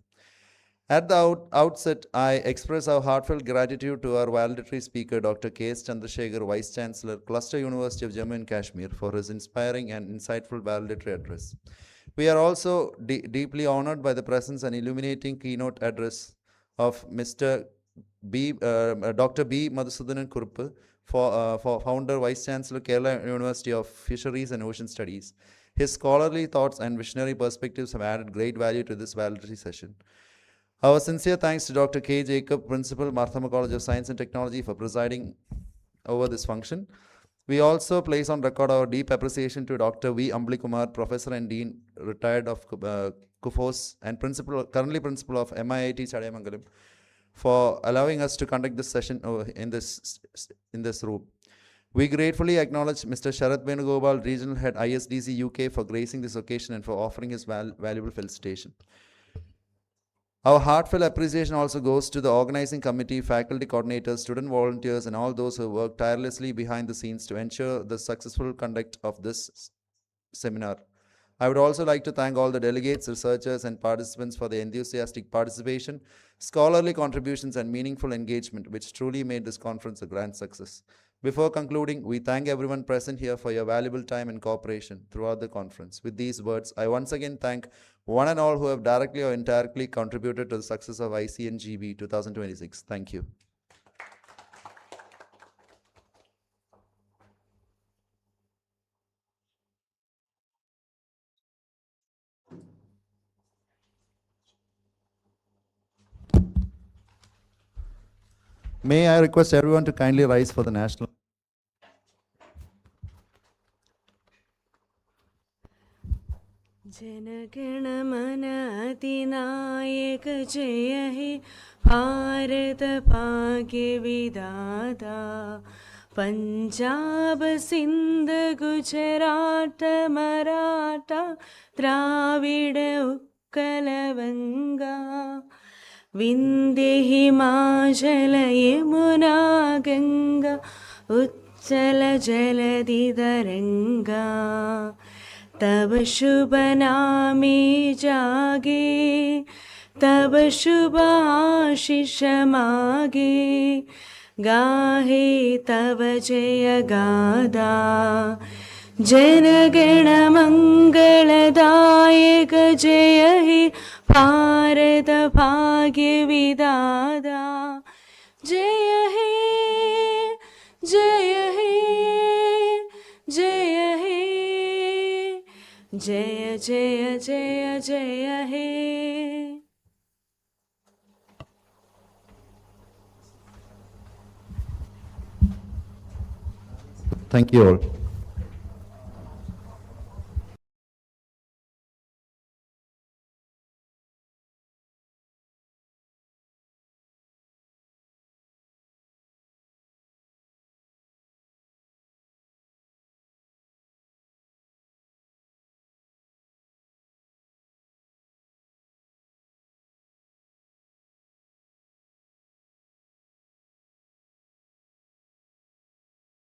Speaker 7: At the outset, I express our heartfelt gratitude to our valedictory speaker, Dr. K.S. Chandrasekhar, Vice Chancellor, Cluster University of Jammu and Kashmir, for his inspiring and insightful valedictory address. We are also deeply honored by the presence and illuminating keynote address of Dr. B. Madhusudanan Kuruppu, for founder, Vice Chancellor, Kerala University of Fisheries and Ocean Studies. His scholarly thoughts and visionary perspectives have added great value to this valedictory session. Our sincere thanks to Dr. K. Jacob, Principal, Marthama College of Science and Technology, for presiding over this function. We also place on record our deep appreciation to Dr. V. Ambli Kumar, Professor and Dean, retired of KUFOS, and currently Principal of MIIT Chadayamangalam, for allowing us to conduct this session in this room. We gratefully acknowledge Mr. Sharath Venugopal, Regional Head, ISDC UK, for gracing this occasion and for offering his valuable felicitation. Our heartfelt appreciation also goes to the organizing committee, faculty coordinators, student volunteers, and all those who work tirelessly behind the scenes to ensure the successful conduct of this seminar. I would also like to thank all the delegates, researchers, and participants for their enthusiastic participation, scholarly contributions, and meaningful engagement, which truly made this conference a grand success. Before concluding, we thank everyone present here for your valuable time and cooperation throughout the conference. With these words, I once again thank one and all who have directly or indirectly contributed to the success of ICNGB 2026. Thank you. May I request everyone to kindly rise for the national.
Speaker 8: जनगण मन अधिनायक जय हे भारत भाग्य विधाता पंजाब सिंध गुजरात मराठा द्राविड उत्कल बंगा विंध्य हिमाचल यमुना गंगा उच्चल जलधि तरंगा तब शुभ नामे जागे तब शुभ आशीष मागे गाहे तब जय गादा जनगण मंगलदायक जय हे भारत भाग्य विधाता जय हे जय हे जय हे जय जय जय जय हे
Speaker 7: Thank you all.